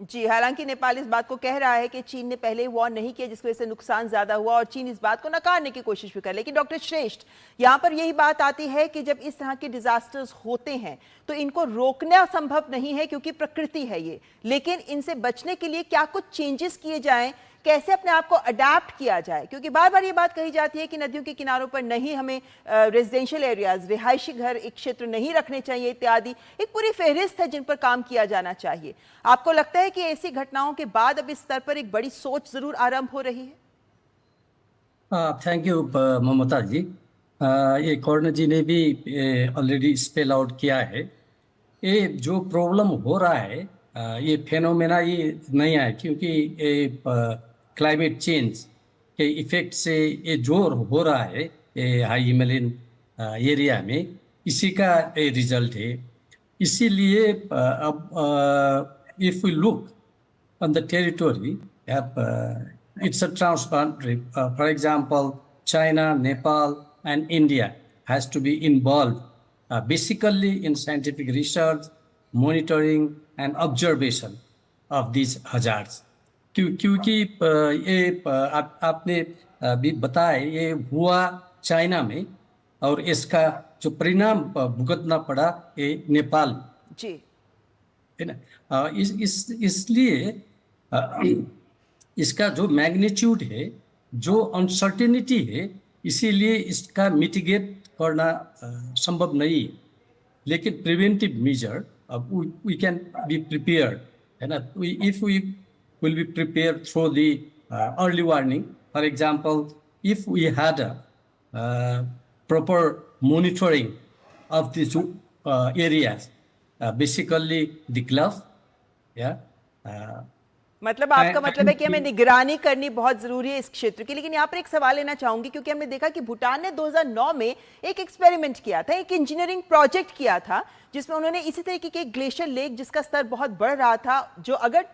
जी, हालांकि नेपाल इस बात को कह रहा है कि चीन ने पहले वार्न नहीं किया जिसकी वजह से नुकसान ज्यादा हुआ और चीन इस बात को नकारने की कोशिश भी कर। लेकिन डॉक्टर श्रेष्ठ, यहाँ पर यही बात आती है कि जब इस तरह के डिजास्टर्स होते हैं तो इनको रोकना संभव नहीं है क्योंकि प्रकृति है ये, लेकिन इनसे बचने के लिए क्या कुछ चेंजेस किए जाएं, कैसे अपने आप को अडेप्ट किया जाए? क्योंकि बार बार ये बात कही जाती है कि नदियों के किनारों पर नहीं हमें रेजिडेंशियल एरियाज, रिहायशी घर, एक क्षेत्र नहीं रखने चाहिए इत्यादि। एक पूरी फहरिस्त है जिन पर काम किया जाना चाहिए। आपको लगता है कि ऐसी घटनाओं के बाद अब इस स्तर पर एक बड़ी सोच जरूर आरंभ हो रही है? थैंक यू ममता जी। ये कर्ण जी ने भी ऑलरेडी स्पेल आउट किया है। ये जो प्रॉब्लम हो रहा है, ये फेनोमेना ये नहीं है क्योंकि ये क्लाइमेट चेंज के इफेक्ट से ये जो हो रहा है ये हाई हिमालयन एरिया में, इसी का रिजल्ट है। इसीलिए अब if we look on the territory, it's a transboundary. For example, China, Nepal, and India has to be involved basically in scientific research, monitoring, and observation of these hazards. क्योंकि ये आपने भी बताया ये हुआ चाइना में और इसका जो परिणाम भुगतना पड़ा ये नेपाल में, जी है ना। इसलिए इसका जो मैग्नीट्यूड है, जो अनसर्टेनिटी है, इसीलिए इसका मिटिगेट करना संभव नहीं है। लेकिन प्रिवेंटिव मेजर, अब वी कैन बी प्रिपेयर्ड, है ना। If we will be prepared through the early warning, for example if we had a proper monitoring of this areas, basically the gulf, या मतलब आपका मतलब है कि हमें निगरानी करनी बहुत जरूरी है इस क्षेत्र की। लेकिन यहाँ पर एक सवाल लेना चाहूंगी क्योंकि हमने देखा कि भूटान ने 2009 में एक एक्सपेरिमेंट किया था, एक इंजीनियरिंग प्रोजेक्ट किया था जिसमें उन्होंने इसी तरीके के ग्लेशियर लेक जिसका स्तर बहुत बढ़ रहा था, जो अगर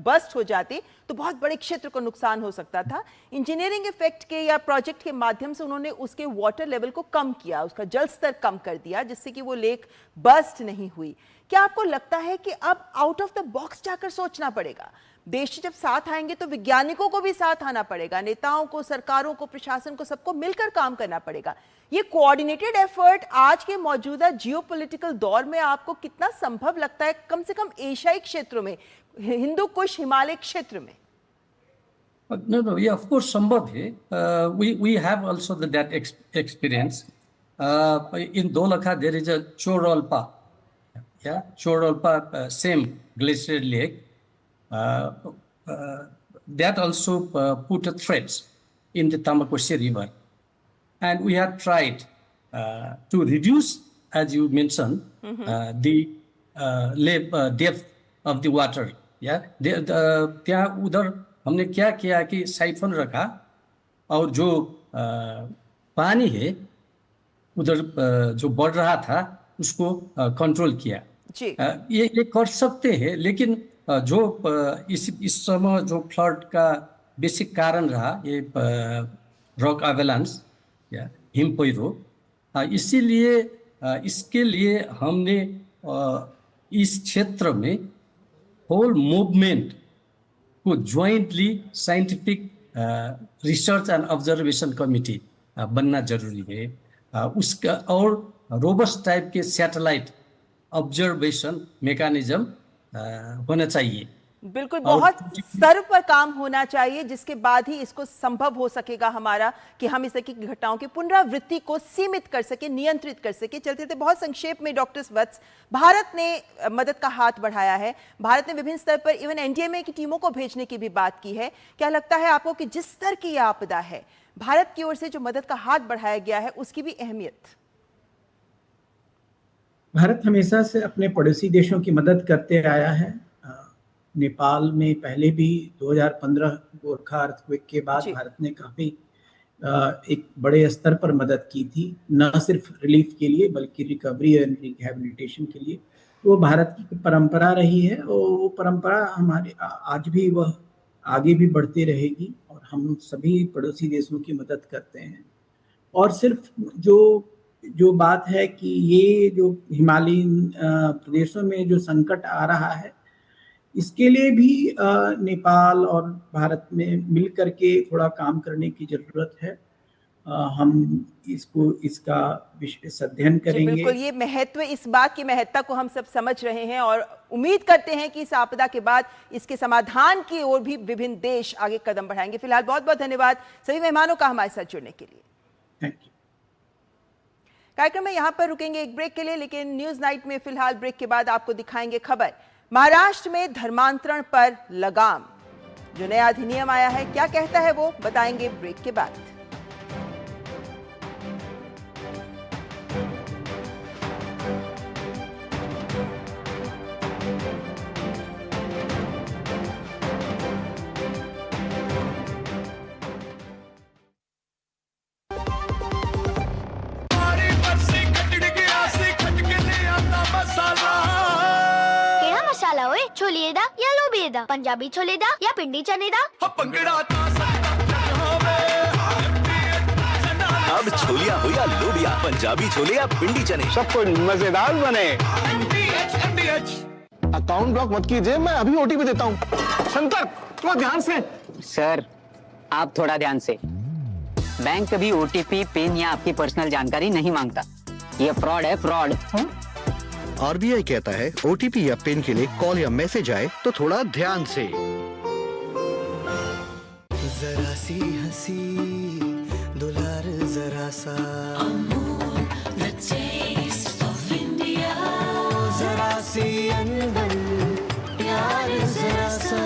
बस्ट हो जाती तो बहुत बड़े क्षेत्र को नुकसान हो सकता था। इंजीनियरिंग इफेक्ट के या प्रोजेक्ट के माध्यम से उन्होंने उसके वाटर लेवल को कम किया, उसका जल स्तर कम कर दिया जिससे कि वो लेक बस्ट नहीं हुई। क्या आपको लगता है कि अब आउट ऑफ द बॉक्स जाकर सोचना पड़ेगा? देश जब साथ आएंगे तो वैज्ञानिकों को भी साथ आना पड़ेगा, नेताओं को, सरकारों को, प्रशासन को, सबको मिलकर काम करना पड़ेगा। ये कोऑर्डिनेटेड एफर्ट आज के मौजूदा जियोपॉलिटिकल दौर में आपको कितना संभव लगता है, कम से कम एशियाई क्षेत्रों में, हिंदू कुश हिमालय क्षेत्र में? No, yeah, of course, संभव है. We have also that experience. In Dolakha, there is a Choralpa. Yeah, Choralpa, same glacier lake. That also put a threat in the Tamakoshi River. And we have tried to reduce, as you mentioned, the depth of the water. Yeah, ત્યાં ઉધર हमने क्या किया कि siphon रखा और जो पानी है उधर जो बढ़ रहा था उसको कंट्रोल किया। ये कर सकते हैं, लेकिन जो इस समय जो फ्लड का बेसिक कारण रहा ये रॉक एवेलांस या हिम पैरो, इसीलिए इसके लिए हमने इस क्षेत्र में होल मूवमेंट को jointly scientific research and observation committee बनना जरूरी है। उसका और रोबस्ट टाइप के सैटेलाइट ऑब्जर्वेशन मैकेनिज्म होना चाहिए। बिल्कुल, बहुत स्तर पर काम होना चाहिए, जिसके बाद ही इसको संभव हो सकेगा हमारा कि हम इस तरह की घटनाओं की पुनरावृत्ति को सीमित कर सके, नियंत्रित कर सके। चलते थे बहुत संक्षेप में डॉक्टर वत्स, भारत ने मदद का हाथ बढ़ाया है, भारत ने विभिन्न स्तर पर इवन एनडीएमए की टीमों को भेजने की भी बात की है। क्या लगता है आपको कि जिस स्तर की यह आपदा है, भारत की ओर से जो मदद का हाथ बढ़ाया गया है उसकी भी अहमियत? भारत हमेशा से अपने पड़ोसी देशों की मदद करते आया है। नेपाल में पहले भी 2015 गोरखा अर्थक्वेक के बाद भारत ने काफ़ी एक बड़े स्तर पर मदद की थी, न सिर्फ रिलीफ के लिए बल्कि रिकवरी एंड रिहैबिलिटेशन के लिए। वो भारत की परंपरा रही है और वो परंपरा हमारे आज भी वह आगे भी बढ़ती रहेगी और हम सभी पड़ोसी देशों की मदद करते हैं। और सिर्फ जो बात है कि ये जो हिमालयी प्रदेशों में जो संकट आ रहा है, इसके लिए भी नेपाल और भारत में मिल करके थोड़ा काम करने की जरूरत है। हम इसका विशेष अध्ययन करेंगे। बिल्कुल, ये महत्व, इस बात की महत्ता को हम सब समझ रहे हैं और उम्मीद करते हैं कि इस आपदा के बाद इसके समाधान की ओर भी विभिन्न देश आगे कदम बढ़ाएंगे। फिलहाल बहुत बहुत धन्यवाद सभी मेहमानों का हमारे साथ जुड़ने के लिए। Thank you. कार्यक्रम में यहाँ पर रुकेंगे एक ब्रेक के लिए, लेकिन न्यूज नाइट में फिलहाल ब्रेक के बाद आपको दिखाएंगे खबर। महाराष्ट्र में धर्मांतरण पर लगाम, जो नया अधिनियम आया है, क्या कहता है वो बताएंगे ब्रेक के बाद। छोले दा या लोबे दा, पंजाबी छोले दा या पिंडी चने दा। अब छोलिया हो या लोबिया, पंजाबी छोले या पिंडी चने, सब कुछ मजेदार बने। अकाउंट ब्लॉक मत कीजिए, मैं अभी ओटीपी देता हूँ। शंकर थोड़ा ध्यान से। सर आप थोड़ा ध्यान से। बैंक कभी ओटीपी, पिन या आपकी पर्सनल जानकारी नहीं मांगता। ये फ्रॉड है, फ्रॉड। आरबीआई कहता है ओटीपी या पिन के लिए कॉल या मैसेज आए तो थोड़ा ध्यान से। जरा सी हंसी दुलार जरा सा, जरा सी अनबन प्यार जरा सा,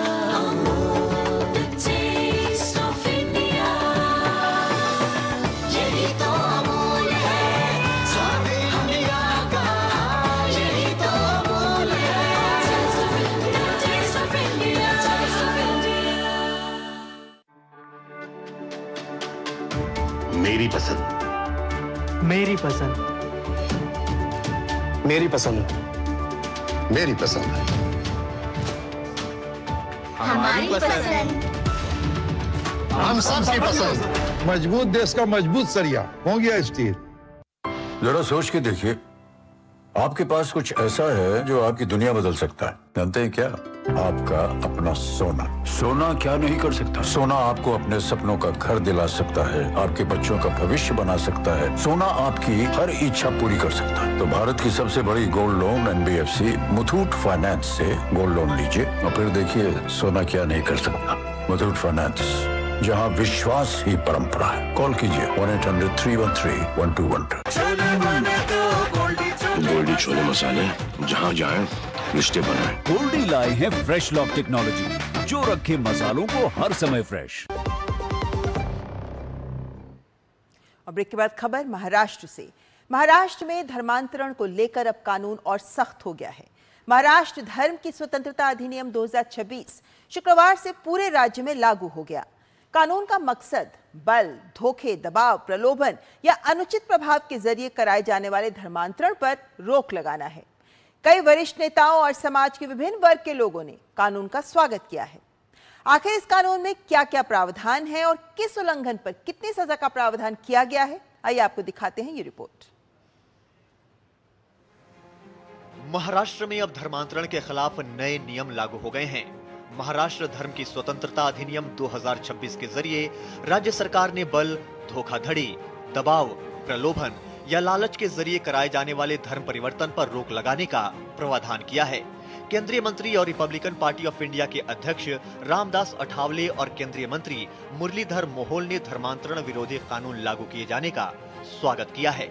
मेरी पसंद, मेरी पसंद, मेरी पसंद, मेरी पसंद, हमारी पसंद, हम सबकी पसंद। मजबूत देश का मजबूत सरिया हो गया स्टील। जरा सोच के देखिए, आपके पास कुछ ऐसा है जो आपकी दुनिया बदल सकता है। जानते हैं क्या? आपका अपना सोना। सोना क्या नहीं कर सकता? सोना आपको अपने सपनों का घर दिला सकता है, आपके बच्चों का भविष्य बना सकता है। सोना आपकी हर इच्छा पूरी कर सकता है। तो भारत की सबसे बड़ी gold loan NBFC Muthoot finance से गोल्ड लोन लीजिए और फिर देखिए सोना क्या नहीं कर सकता। मुथूट फाइनेंस, जहाँ विश्वास ही परंपरा है। कॉल कीजिए 1-800-313-1212। गोल्डी छोले मसाले, जहाँ जाए रिश्ते बनाए। गोल्डी लाए हैं फ्रेश लॉक टेक्नोलॉजी, जो रखे मसालों को हर समय फ्रेश। और ब्रेक के बाद खबर महाराष्ट्र से। महाराष्ट्र में धर्मांतरण को लेकर अब कानून और सख्त हो गया है। महाराष्ट्र धर्म की स्वतंत्रता अधिनियम 2026 शुक्रवार से पूरे राज्य में लागू हो गया। कानून का मकसद बल, धोखे, दबाव, प्रलोभन या अनुचित प्रभाव के जरिए कराए जाने वाले धर्मांतरण पर रोक लगाना है। कई वरिष्ठ नेताओं और समाज के विभिन्न वर्ग के लोगों ने कानून का स्वागत किया है। आखिर इस कानून में क्या क्या प्रावधान है और किस उल्लंघन पर कितनी सजा का प्रावधान किया गया है, आइए आपको दिखाते हैं ये रिपोर्ट। महाराष्ट्र में अब धर्मांतरण के खिलाफ नए नियम लागू हो गए हैं। महाराष्ट्र धर्म की स्वतंत्रता अधिनियम 2026 के जरिए राज्य सरकार ने बल, धोखाधड़ी, दबाव, प्रलोभन या लालच के जरिए कराए जाने वाले धर्म परिवर्तन पर रोक लगाने का प्रावधान किया है। केंद्रीय मंत्री और रिपब्लिकन पार्टी ऑफ इंडिया के अध्यक्ष रामदास अठावले और केंद्रीय मंत्री मुरलीधर मोहोल ने धर्मांतरण विरोधी कानून लागू किए जाने का स्वागत किया है।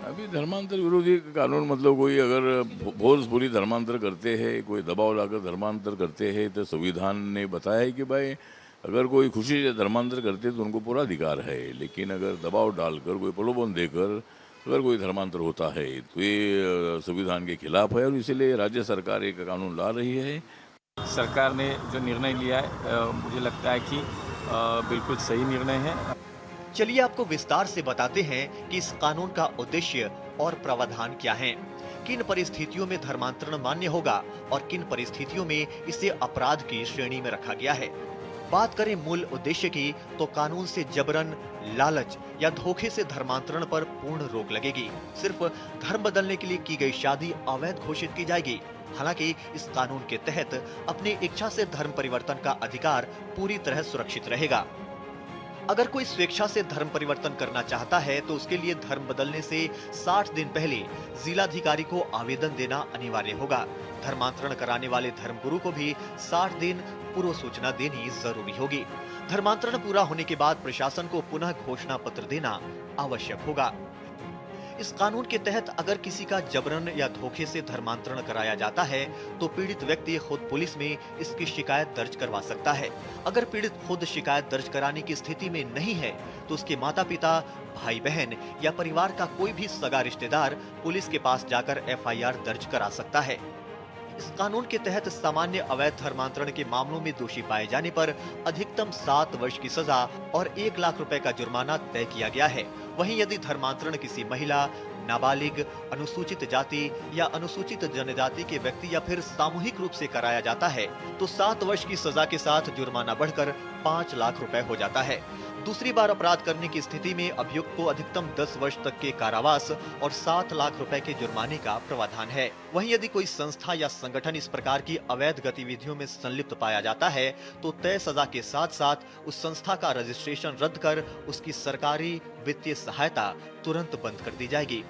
अभी धर्मांतर विरोधी कानून मतलब कोई अगर फोर्सफुली धर्मांतर करते हैं, कोई दबाव लाकर धर्मांतर करते हैं, तो संविधान ने बताया है कि भाई अगर कोई खुशी से धर्मांतर करते तो उनको पूरा अधिकार है। लेकिन अगर दबाव डालकर, कोई प्रलोभन देकर अगर कोई धर्मांतर होता है तो ये संविधान के खिलाफ है, और इसीलिए राज्य सरकार एक कानून ला रही है। सरकार ने जो निर्णय लिया है मुझे लगता है कि बिल्कुल सही निर्णय है। चलिए आपको विस्तार से बताते हैं कि इस कानून का उद्देश्य और प्रावधान क्या हैं, किन परिस्थितियों में धर्मांतरण मान्य होगा और किन परिस्थितियों में इसे अपराध की श्रेणी में रखा गया है। बात करें मूल उद्देश्य की तो कानून से जबरन, लालच या धोखे से धर्मांतरण पर पूर्ण रोक लगेगी। सिर्फ धर्म बदलने के लिए की गई शादी अवैध घोषित की जाएगी। हालांकि इस कानून के तहत अपनी इच्छा से धर्म परिवर्तन का अधिकार पूरी तरह सुरक्षित रहेगा। अगर कोई स्वेच्छा से धर्म परिवर्तन करना चाहता है तो उसके लिए धर्म बदलने से 60 दिन पहले जिलाधिकारी को आवेदन देना अनिवार्य होगा। धर्मांतरण कराने वाले धर्मगुरु को भी 60 दिन पूर्व सूचना देनी जरूरी होगी। धर्मांतरण पूरा होने के बाद प्रशासन को पुनः घोषणा पत्र देना आवश्यक होगा। इस कानून के तहत अगर किसी का जबरन या धोखे से धर्मांतरण कराया जाता है तो पीड़ित व्यक्ति खुद पुलिस में इसकी शिकायत दर्ज करवा सकता है। अगर पीड़ित खुद शिकायत दर्ज कराने की स्थिति में नहीं है तो उसके माता पिता, भाई बहन या परिवार का कोई भी सगा रिश्तेदार पुलिस के पास जाकर FIR दर्ज करा सकता है। इस कानून के तहत सामान्य अवैध धर्मांतरण के मामलों में दोषी पाए जाने पर अधिकतम 7 वर्ष की सजा और 1 लाख रुपए का जुर्माना तय किया गया है। वहीं यदि धर्मांतरण किसी महिला, नाबालिग, अनुसूचित जाति या अनुसूचित जनजाति के व्यक्ति या फिर सामूहिक रूप से कराया जाता है तो 7 वर्ष की सजा के साथ जुर्माना बढ़कर 5 लाख रुपए हो जाता है। दूसरी बार अपराध करने की स्थिति में अभियुक्त को अधिकतम 10 वर्ष तक के कारावास और 7 लाख रुपए के जुर्माने का प्रावधान है। वहीं यदि कोई संस्था या संगठन इस प्रकार की अवैध गतिविधियों में संलिप्त पाया जाता है तो तय सजा के साथ साथ उस संस्था का रजिस्ट्रेशन रद्द कर उसकी सरकारी वित्तीय सहायता तुरंत बंद कर दी जाएगी।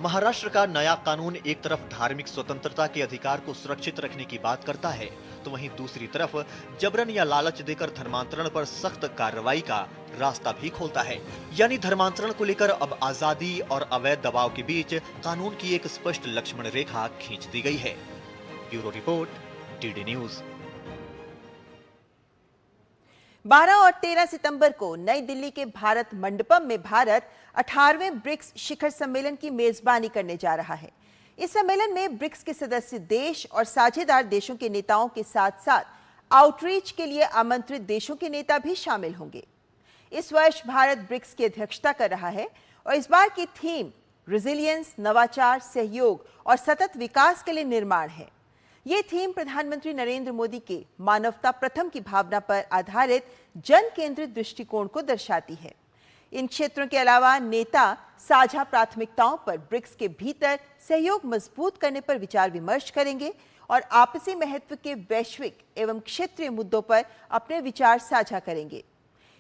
महाराष्ट्र का नया कानून एक तरफ धार्मिक स्वतंत्रता के अधिकार को सुरक्षित रखने की बात करता है तो वहीं दूसरी तरफ जबरन या लालच देकर धर्मांतरण पर सख्त कार्रवाई का रास्ता भी खोलता है। यानी धर्मांतरण को लेकर अब आजादी और अवैध दबाव के बीच कानून की एक स्पष्ट लक्ष्मण रेखा खींच दी गई है। Bureau report, DD news. 12 और 13 सितंबर को नई दिल्ली के भारत मंडपम में भारत 18वें ब्रिक्स शिखर सम्मेलन की मेजबानी करने जा रहा है। इस सम्मेलन में ब्रिक्स के सदस्य देश और साझेदार देशों के नेताओं के साथ साथ आउटरीच के लिए आमंत्रित देशों के नेता भी शामिल होंगे। इस वर्ष भारत ब्रिक्स की अध्यक्षता कर रहा है और इस बार की थीम रेजिलियंस, नवाचार, सहयोग और सतत विकास के लिए निर्माण है। ये थीम प्रधानमंत्री नरेंद्र मोदी के मानवता प्रथम की भावना पर आधारित जन केंद्रित दृष्टिकोण को दर्शाती है। इन क्षेत्रों के अलावा नेता साझा प्राथमिकताओं पर ब्रिक्स के भीतर सहयोग मजबूत करने पर विचार विमर्श करेंगे और आपसी महत्व के वैश्विक एवं क्षेत्रीय मुद्दों पर अपने विचार साझा करेंगे।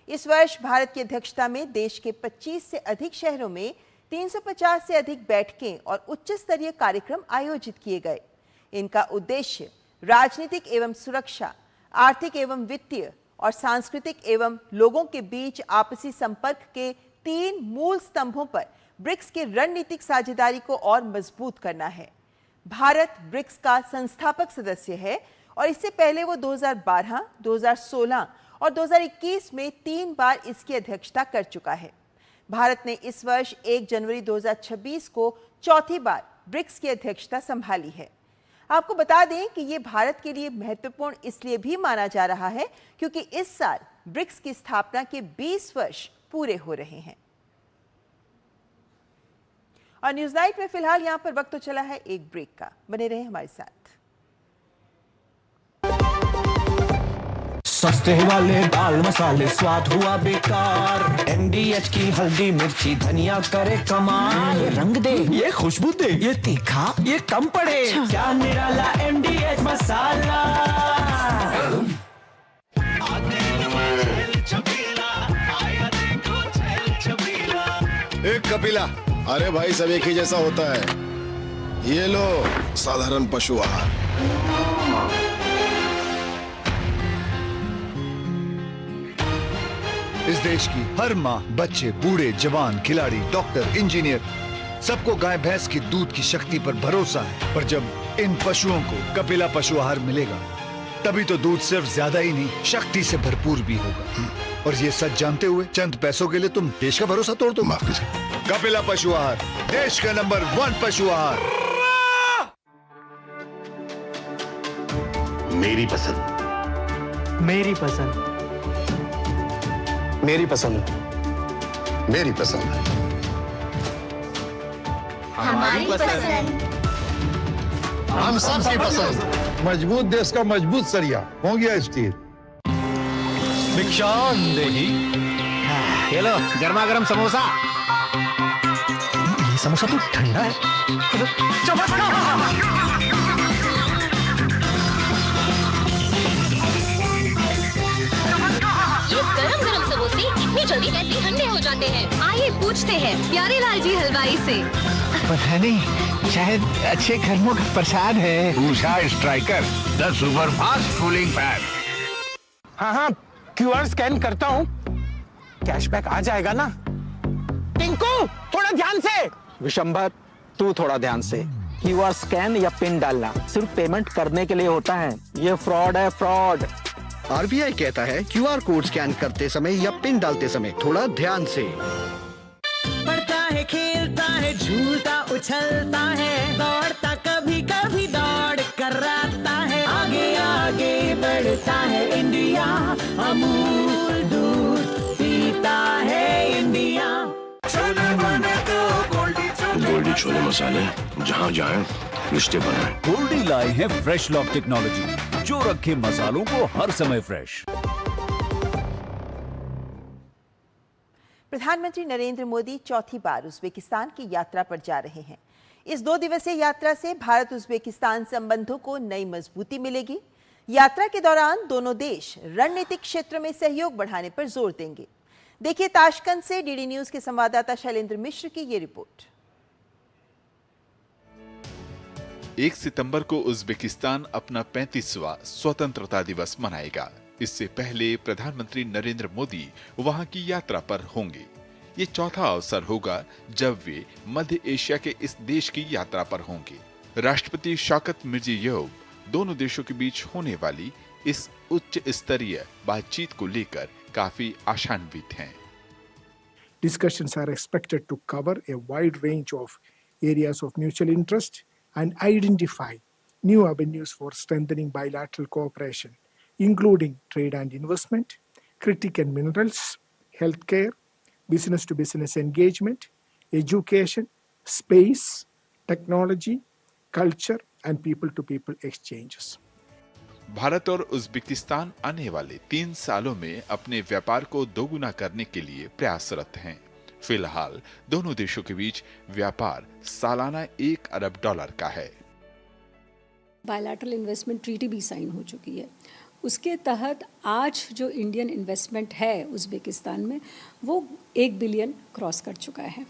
इस वर्ष भारत की अध्यक्षता में देश के 25 से अधिक शहरों में 350 से अधिक बैठकें और उच्च स्तरीय कार्यक्रम आयोजित किए गए। इनका उद्देश्य राजनीतिक एवं सुरक्षा, आर्थिक एवं वित्तीय और सांस्कृतिक एवं लोगों के बीच आपसी संपर्क के 3 मूल स्तंभों पर ब्रिक्स की रणनीतिक साझेदारी को और मजबूत करना है। भारत ब्रिक्स का संस्थापक सदस्य है और इससे पहले वो 2012, 2016 और 2021 में 3 बार इसकी अध्यक्षता कर चुका है। भारत ने इस वर्ष 1 जनवरी 2026 को चौथी बार ब्रिक्स की अध्यक्षता संभाली है। आपको बता दें कि ये भारत के लिए महत्वपूर्ण इसलिए भी माना जा रहा है क्योंकि इस साल ब्रिक्स की स्थापना के 20 वर्ष पूरे हो रहे हैं। और न्यूज नाइट में फिलहाल यहां पर वक्त तो चला है एक ब्रेक का। बने रहे हमारे साथ। सस्ते वाले दाल मसाले स्वाद हुआ बेकार। MDH की हल्दी मिर्ची धनिया करे कमाल। ये रंग दे, ये खुशबू दे, ये तीखा, ये कम पड़े। क्या निराला MDH मसाला। एक कपिला, अरे भाई सब एक ही जैसा होता है। ये लो साधारण पशु आहार। इस देश की हर माँ, बच्चे, बूढ़े, जवान, खिलाड़ी, डॉक्टर, इंजीनियर, सबको गाय भैंस की दूध की शक्ति पर भरोसा है। पर जब इन पशुओं को कपिला पशु आहार मिलेगा, तभी तो दूध सिर्फ ज्यादा ही नहीं, शक्ति से भरपूर भी होगा। और ये सच जानते हुए चंद पैसों के लिए तुम देश का भरोसा तोड़ दो। माफ कीजिए। कपिला पशु आहार, देश का नंबर 1 पशु आहार। मेरी पसंद, मेरी पसंद, मेरी पसंद, मेरी पसंद, हमारी पसंद, हम सबकी पसंद। मजबूत देश का मजबूत सरिया हो गया स्टील। भिक्षान देही। ये लो गर्मा गर्म समोसा। ये समोसा तो ठंडा है। ये गरम गरम समोसे इतनी जल्दी कैसे ठंडे हो जाते हैं? आइए पूछते हैं प्यारे लाल जी हलवाई से। पता नहीं, शायद अच्छे कर्मों का प्रसाद है। Usha Striker, the super fast cooling pad. हाँ, QR स्कैन करता हूँ, कैशबैक आ जाएगा ना? टिंकू थोड़ा ध्यान से। विशंभर तू थोड़ा ध्यान से। QR स्कैन या पिन डालना सिर्फ पेमेंट करने के लिए होता है। ये फ्रॉड है, फ्रॉड। RBI कहता है QR कोड स्कैन करते समय या पिन डालते समय थोड़ा ध्यान से। पढ़ता है, खेलता है, झूलता उछलता है, दौड़ता कभी कभी दौड़ कराता है, आगे आगे बढ़ता है इंडिया, अमूल दूध पीता है इंडिया। गोल्डी छोले मसाले, जहाँ जाए रिश्ते बनाए। गोल्डी लाए हैं फ्रेश लॉक टेक्नोलॉजी, जो रखे मसालों को हर समय फ्रेश। प्रधानमंत्री नरेंद्र मोदी चौथी बार उज़्बेकिस्तान की यात्रा पर जा रहे हैं। इस 2 दिवसीय यात्रा से भारत उज़्बेकिस्तान संबंधों को नई मजबूती मिलेगी। यात्रा के दौरान दोनों देश रणनीतिक क्षेत्र में सहयोग बढ़ाने पर जोर देंगे। देखिए ताशकंद से डीडी न्यूज के संवाददाता शैलेंद्र मिश्र की ये रिपोर्ट। 1 सितंबर को उज़्बेकिस्तान अपना 35वां स्वतंत्रता दिवस मनाएगा। इससे पहले प्रधानमंत्री नरेंद्र मोदी वहां की यात्रा पर होंगे। ये चौथा अवसर होगा जब वे मध्य एशिया के इस देश की यात्रा पर होंगे। राष्ट्रपति शौकत मिर्जियोयेव दोनों देशों के बीच होने वाली इस उच्च स्तरीय बातचीत को लेकर काफी आशान्वित हैं। Discussions are expected to cover a wide range of areas of mutual interest and identify new avenues for strengthening bilateral cooperation, including trade and investment, critical minerals, healthcare, business-to-business engagement, education, space, technology, culture, and people-to-people exchanges. Bharat और Uzbekistan आने वाले 3 सालों में अपने व्यापार को दोगुना करने के लिए प्रयासरत हैं। फिलहाल दोनों देशों के बीच व्यापार सालाना $1 अरब का है। बायलैटरल इन्वेस्टमेंट ट्रीटी भी साइन हो चुकी है। उसके तहत आज जो इंडियन इन्वेस्टमेंट है उज्बेकिस्तान में वो 1 बिलियन क्रॉस कर चुका है।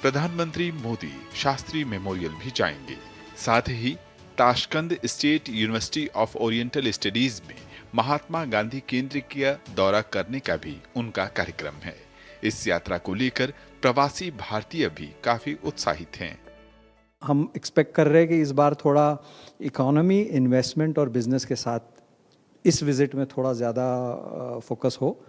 प्रधानमंत्री मोदी शास्त्री मेमोरियल भी जाएंगे। साथ ही Tashkent State University of Oriental Studies में महात्मा गांधी केंद्र का दौरा करने का भी उनका कार्यक्रम है। इस यात्रा को लेकर प्रवासी भारतीय भी काफी उत्साहित हैं। हम एक्सपेक्ट कर रहे हैं कि इस बार थोड़ा इकोनॉमी, इन्वेस्टमेंट और बिजनेस के साथ इस विजिट में थोड़ा ज़्यादा फोकस हो।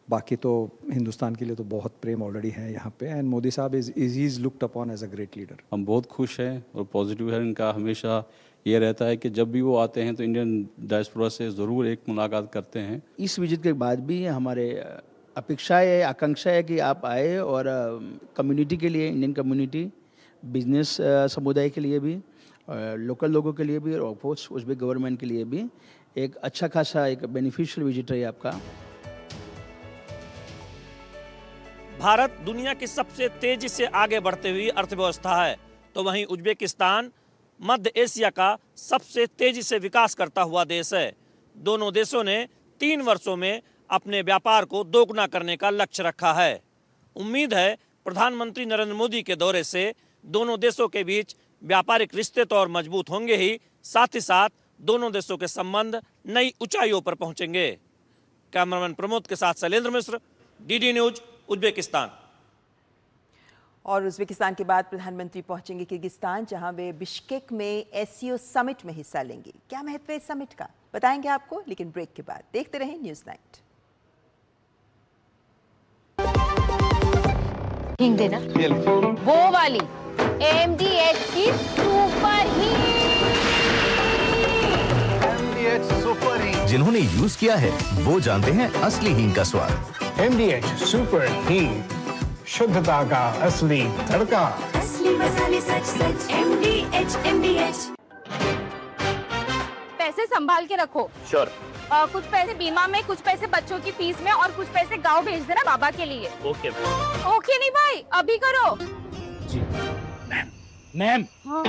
बाकी तो हिंदुस्तान के लिए तो बहुत प्रेम ऑलरेडी है यहाँ पे, एंड मोदी साहब is looked upon as a great leader. हम बहुत खुश हैं और पॉजिटिव है। इनका हमेशा ये रहता है कि जब भी वो आते हैं तो इंडियन डायस्पोरा से ज़रूर एक मुलाकात करते हैं। इस विजिट के बाद भी हमारे अपेक्षा है, आकांक्षा है कि आप आए और कम्युनिटी के लिए, इंडियन कम्युनिटी, बिजनेस समुदाय के लिए भी, लोकल लोगों के लिए भी और ऑफकोर्स उज्बेक गवर्नमेंट के लिए भी एक अच्छा खासा एक बेनिफिशियल विजिट है आपका। भारत दुनिया की सबसे तेजी से आगे बढ़ती हुई अर्थव्यवस्था है, तो वहीं उज्बेकिस्तान मध्य एशिया का सबसे तेजी से विकास करता हुआ देश है। दोनों देशों ने 3 वर्षों में अपने व्यापार को दोगुना करने का लक्ष्य रखा है। उम्मीद है प्रधानमंत्री नरेंद्र मोदी के दौरे से दोनों देशों के बीच व्यापारिक रिश्ते तो और मजबूत होंगे ही, साथ ही साथ दोनों देशों के संबंध नई ऊंचाइयों पर पहुंचेंगे। कैमरामैन प्रमोद के साथ शैलेंद्र मिश्र, डीडी न्यूज, उज्बेकिस्तान। और उज्बेकिस्तान के बाद प्रधानमंत्री पहुंचेंगे किर्गिस्तान, जहां वे बिश्केक में एससीओ समिट में हिस्सा लेंगे। क्या महत्व है इस समिट का, बताएंगे आपको, लेकिन ब्रेक के बाद। देखते रहें न्यूज़ नाइट। हिंग देना, वो वाली MDH की सुपर हींग। जिन्होंने यूज किया है वो जानते हैं असली हींग का स्वाद। MDH सुपर हींग, शुद्धता का असली तड़का। असली मसाले सच सच MDH। पैसे संभाल के रखो। श्योर। कुछ पैसे बीमा में, कुछ पैसे बच्चों की फीस में और कुछ पैसे गांव भेज देना बाबा के लिए। ओके। ओके नहीं भाई, अभी करो जी। मैम, हाँ?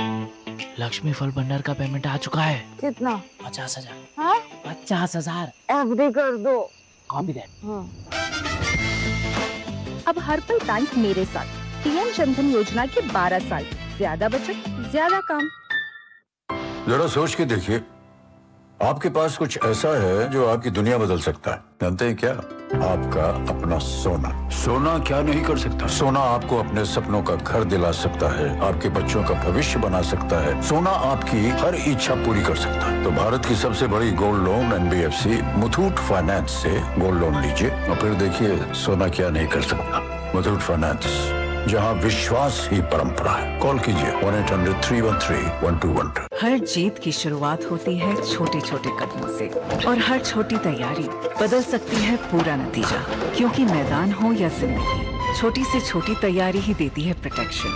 लक्ष्मी फल भंडार का पेमेंट आ चुका है। कितना? 50,000। हाँ? 50,000। FD कर दो। कॉपी दे। हाँ। अब हर पल बैंक मेरे साथ। PM जनधन योजना के 12 साल, ज्यादा बचत, ज्यादा काम। जरा सोच के देखिए, आपके पास कुछ ऐसा है जो आपकी दुनिया बदल सकता है। जानते हैं क्या? आपका अपना सोना। सोना क्या नहीं कर सकता? सोना आपको अपने सपनों का घर दिला सकता है, आपके बच्चों का भविष्य बना सकता है। सोना आपकी हर इच्छा पूरी कर सकता है। तो भारत की सबसे बड़ी gold loan NBFC Muthoot finance से गोल्ड लोन लीजिए और फिर देखिए सोना क्या नहीं कर सकता। मुथूट फाइनेंस, जहां विश्वास ही परंपरा है। कॉल कीजिए 1-800-313-1212। हर जीत की शुरुआत होती है छोटे छोटे कदमों से, और हर छोटी तैयारी बदल सकती है पूरा नतीजा। क्योंकि मैदान हो या जिंदगी, छोटी से छोटी तैयारी ही देती है प्रोटेक्शन,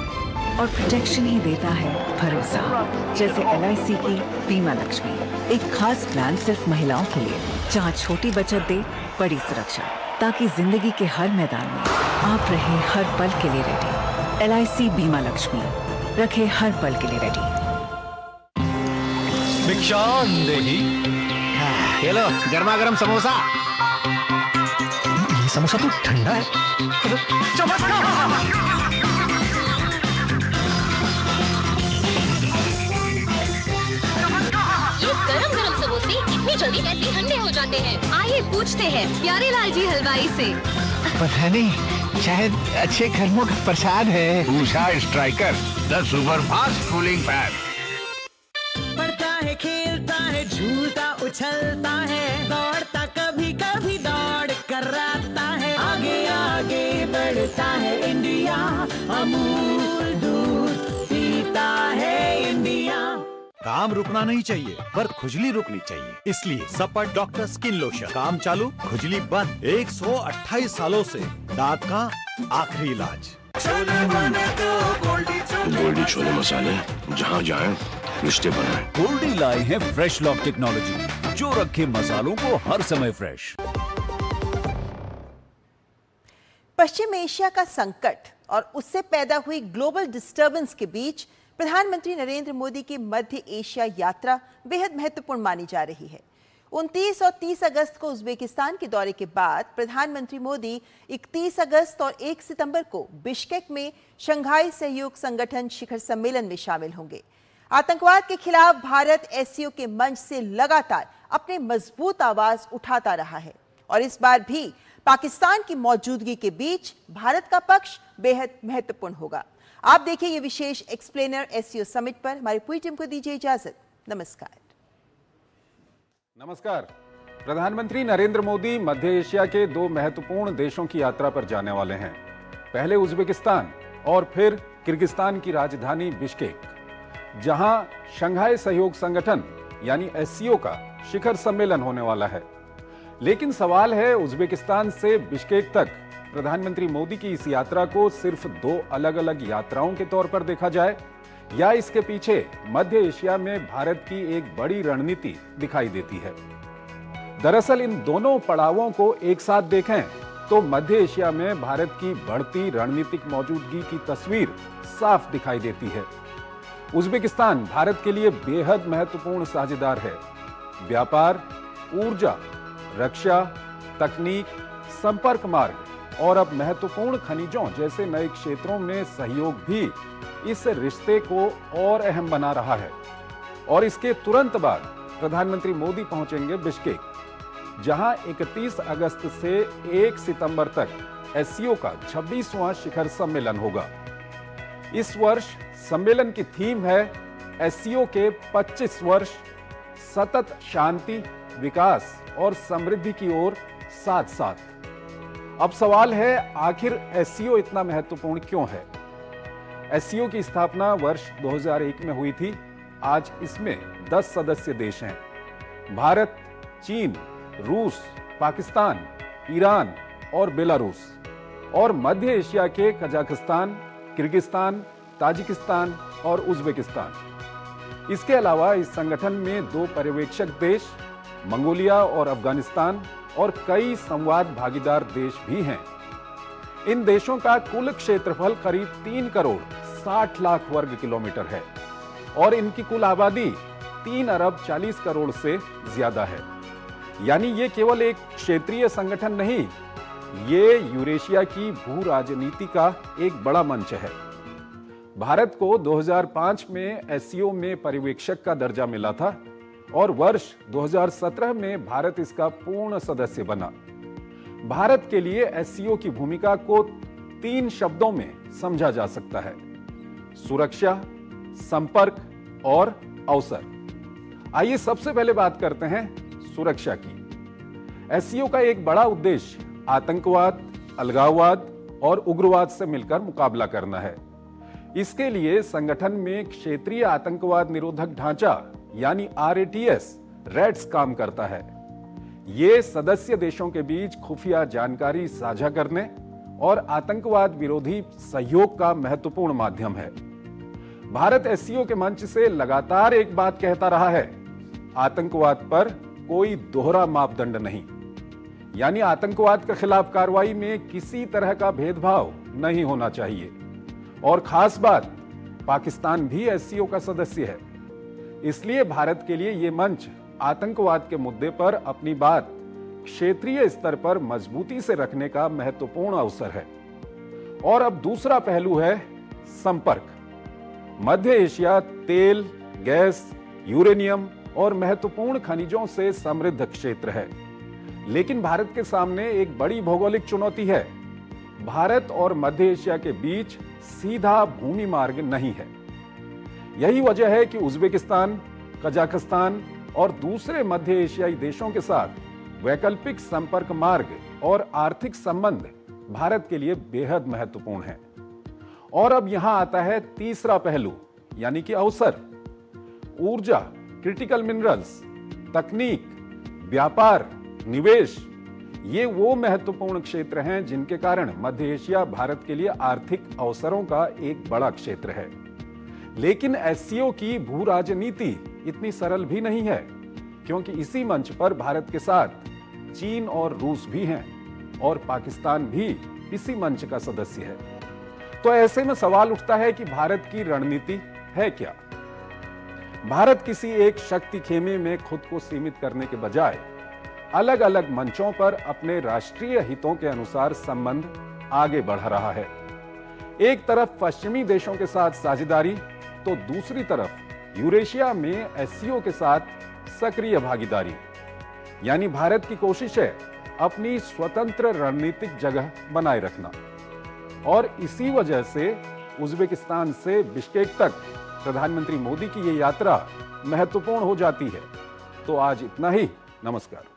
और प्रोटेक्शन ही देता है भरोसा। जैसे LIC की बीमा लक्ष्मी, एक खास प्लान सिर्फ महिलाओं के लिए, जहां छोटी बचत दे बड़ी सुरक्षा, ताकि जिंदगी के हर मैदान में आप रहे हर पल के लिए रेडी। LIC बीमा लक्ष्मी, रखे हर पल के लिए रेडी। भिक्षान देही। ये लो गर्मा गर्म समोसा। ये समोसा तो ठंडा है। ये गरम गरम समोसे इतनी जल्दी कैसे ठंडे हो जाते हैं? आइए पूछते हैं प्यारे लाल जी हलवाई से। पता नहीं, शायद अच्छे कर्मों का प्रसाद है। Usha Striker, the super fast cooling fan. पढ़ता है, खेलता है, झूलता उछलता है, दौड़ता कभी कभी दौड़ कराता है, आगे आगे बढ़ता है इंडिया, अमूल दूध पीता है इंडिया। काम रुकना नहीं चाहिए पर खुजली रुकनी चाहिए, इसलिए सपा डॉक्टर स्किन लोशन। काम चालू, खुजली बंद। 128 सालों से दांत का आखिरी इलाज। गोल्डी छोले मसाले, जहाँ जाए रिश्ते बनाए। गोल्डी लाई है फ्रेश लॉक टेक्नोलॉजी। जो रखे मसालों को हर समय फ्रेश। पश्चिम एशिया का संकट और उससे पैदा हुई ग्लोबल डिस्टर्बेंस के बीच प्रधानमंत्री नरेंद्र मोदी की मध्य एशिया यात्रा बेहद महत्वपूर्ण मानी जा रही है। 29 और 30 अगस्त को उज्बेकिस्तान के दौरे के बाद प्रधानमंत्री मोदी 31 अगस्त और 1 सितंबर को बिश्केक में शंघाई सहयोग संगठन शिखर सम्मेलन में शामिल होंगे। आतंकवाद के खिलाफ भारत एससीओ के मंच से लगातार अपने मजबूत आवाज उठाता रहा है और इस बार भी पाकिस्तान की मौजूदगी के बीच भारत का पक्ष बेहद महत्वपूर्ण होगा। आप देखिए ये विशेष एक्सप्लेनर एससीओ समिट पर। हमारी पूरी टीम को दीजिए इजाजत। नमस्कार। नमस्कार। प्रधानमंत्री नरेंद्र मोदी मध्य एशिया के 2 महत्वपूर्ण देशों की यात्रा पर जाने वाले हैं। पहले उज्बेकिस्तान और फिर किर्गिस्तान की राजधानी बिश्केक, जहां शंघाई सहयोग संगठन यानी एससीओ का शिखर सम्मेलन होने वाला है। लेकिन सवाल है, उज्बेकिस्तान से बिश्केक तक प्रधानमंत्री मोदी की इस यात्रा को सिर्फ 2 अलग-अलग यात्राओं के तौर पर देखा जाए या इसके पीछे मध्य एशिया में भारत की एक बड़ी रणनीति दिखाई देती है। दरअसल इन दोनों पड़ावों को एक साथ देखें तो मध्य एशिया में भारत की बढ़ती रणनीतिक मौजूदगी की तस्वीर साफ दिखाई देती है। उज्बेकिस्तान भारत के लिए बेहद महत्वपूर्ण साझेदार है। व्यापार, ऊर्जा, रक्षा, तकनीक, संपर्क मार्ग और अब महत्वपूर्ण खनिजों जैसे नए क्षेत्रों में सहयोग भी इस रिश्ते को और अहम बना रहा है। और इसके तुरंत बाद प्रधानमंत्री मोदी पहुंचेंगे बिश्केक, जहां 31 अगस्त से 1 सितंबर तक एससीओ का 26वां शिखर सम्मेलन होगा। इस वर्ष सम्मेलन की थीम है एससीओ के 25 वर्ष, सतत शांति, विकास और समृद्धि की ओर साथ साथ। अब सवाल है, आखिर एससीओ इतना महत्वपूर्ण क्यों है? एससीओ की स्थापना वर्ष 2001 में हुई थी। आज इसमें 10 सदस्य देश हैं। भारत, चीन, रूस, पाकिस्तान, ईरान और बेलारूस, और मध्य एशिया के कजाकिस्तान, किर्गिस्तान, ताजिकिस्तान और उज्बेकिस्तान। इसके अलावा इस संगठन में 2 पर्यवेक्षक देश, मंगोलिया और अफगानिस्तान, और कई संवाद भागीदार देश भी हैं। इन देशों का कुल क्षेत्रफल करीब 3 करोड़ 60 लाख वर्ग किलोमीटर है और इनकी कुल आबादी 3 अरब 40 करोड़ से ज्यादा है। यानी ये केवल एक क्षेत्रीय संगठन नहीं, ये यूरेशिया की भू राजनीति का एक बड़ा मंच है। भारत को 2005 में एससीओ में पर्यवेक्षक का दर्जा मिला था और वर्ष 2017 में भारत इसका पूर्ण सदस्य बना। भारत के लिए एससीओ की भूमिका को 3 शब्दों में समझा जा सकता है: सुरक्षा, संपर्क और अवसर। आइए सबसे पहले बात करते हैं सुरक्षा की। एससीओ का एक बड़ा उद्देश्य आतंकवाद, अलगाववाद और उग्रवाद से मिलकर मुकाबला करना है। इसके लिए संगठन में क्षेत्रीय आतंकवाद निरोधक ढांचा यानी RATS रेड्स काम करता है। ये सदस्य देशों के बीच खुफिया जानकारी साझा करने और आतंकवाद विरोधी सहयोग का महत्वपूर्ण माध्यम है। भारत एससीओ के मंच से लगातार एक बात कहता रहा है: आतंकवाद पर कोई दोहरा मापदंड नहीं। यानी आतंकवाद के खिलाफ कार्रवाई में किसी तरह का भेदभाव नहीं होना चाहिए। और खास बात, पाकिस्तान भी एससीओ का सदस्य है। इसलिए भारत के लिए यह मंच आतंकवाद के मुद्दे पर अपनी बात क्षेत्रीय स्तर पर मजबूती से रखने का महत्वपूर्ण अवसर है। और अब दूसरा पहलू है संपर्क। मध्य एशिया तेल, गैस, यूरेनियम और महत्वपूर्ण खनिजों से समृद्ध क्षेत्र है। लेकिन भारत के सामने एक बड़ी भौगोलिक चुनौती है। भारत और मध्य एशिया के बीच सीधा भूमि मार्ग नहीं है। यही वजह है कि उज्बेकिस्तान, कजाकिस्तान और दूसरे मध्य एशियाई देशों के साथ वैकल्पिक संपर्क मार्ग और आर्थिक संबंध भारत के लिए बेहद महत्वपूर्ण है। और अब यहां आता है तीसरा पहलू, यानी कि अवसर। ऊर्जा, क्रिटिकल मिनरल्स, तकनीक, व्यापार, निवेश, ये वो महत्वपूर्ण क्षेत्र हैं जिनके कारण मध्य एशिया भारत के लिए आर्थिक अवसरों का एक बड़ा क्षेत्र है। लेकिन एससीओ की भू राजनीति इतनी सरल भी नहीं है। क्योंकि इसी मंच पर भारत के साथ चीन और रूस भी हैं और पाकिस्तान भी इसी मंच का सदस्य है। तो ऐसे में सवाल उठता है कि भारत की रणनीति है क्या? भारत किसी एक शक्ति खेमे में खुद को सीमित करने के बजाय अलग अलग मंचों पर अपने राष्ट्रीय हितों के अनुसार संबंध आगे बढ़ा रहा है। एक तरफ पश्चिमी देशों के साथ साझेदारी, तो दूसरी तरफ यूरेशिया में एससीओ के साथ सक्रिय भागीदारी। यानी भारत की कोशिश है अपनी स्वतंत्र रणनीतिक जगह बनाए रखना। और इसी वजह से उज्बेकिस्तान से बिश्केक तक प्रधानमंत्री मोदी की ये यात्रा महत्वपूर्ण हो जाती है। तो आज इतना ही। नमस्कार।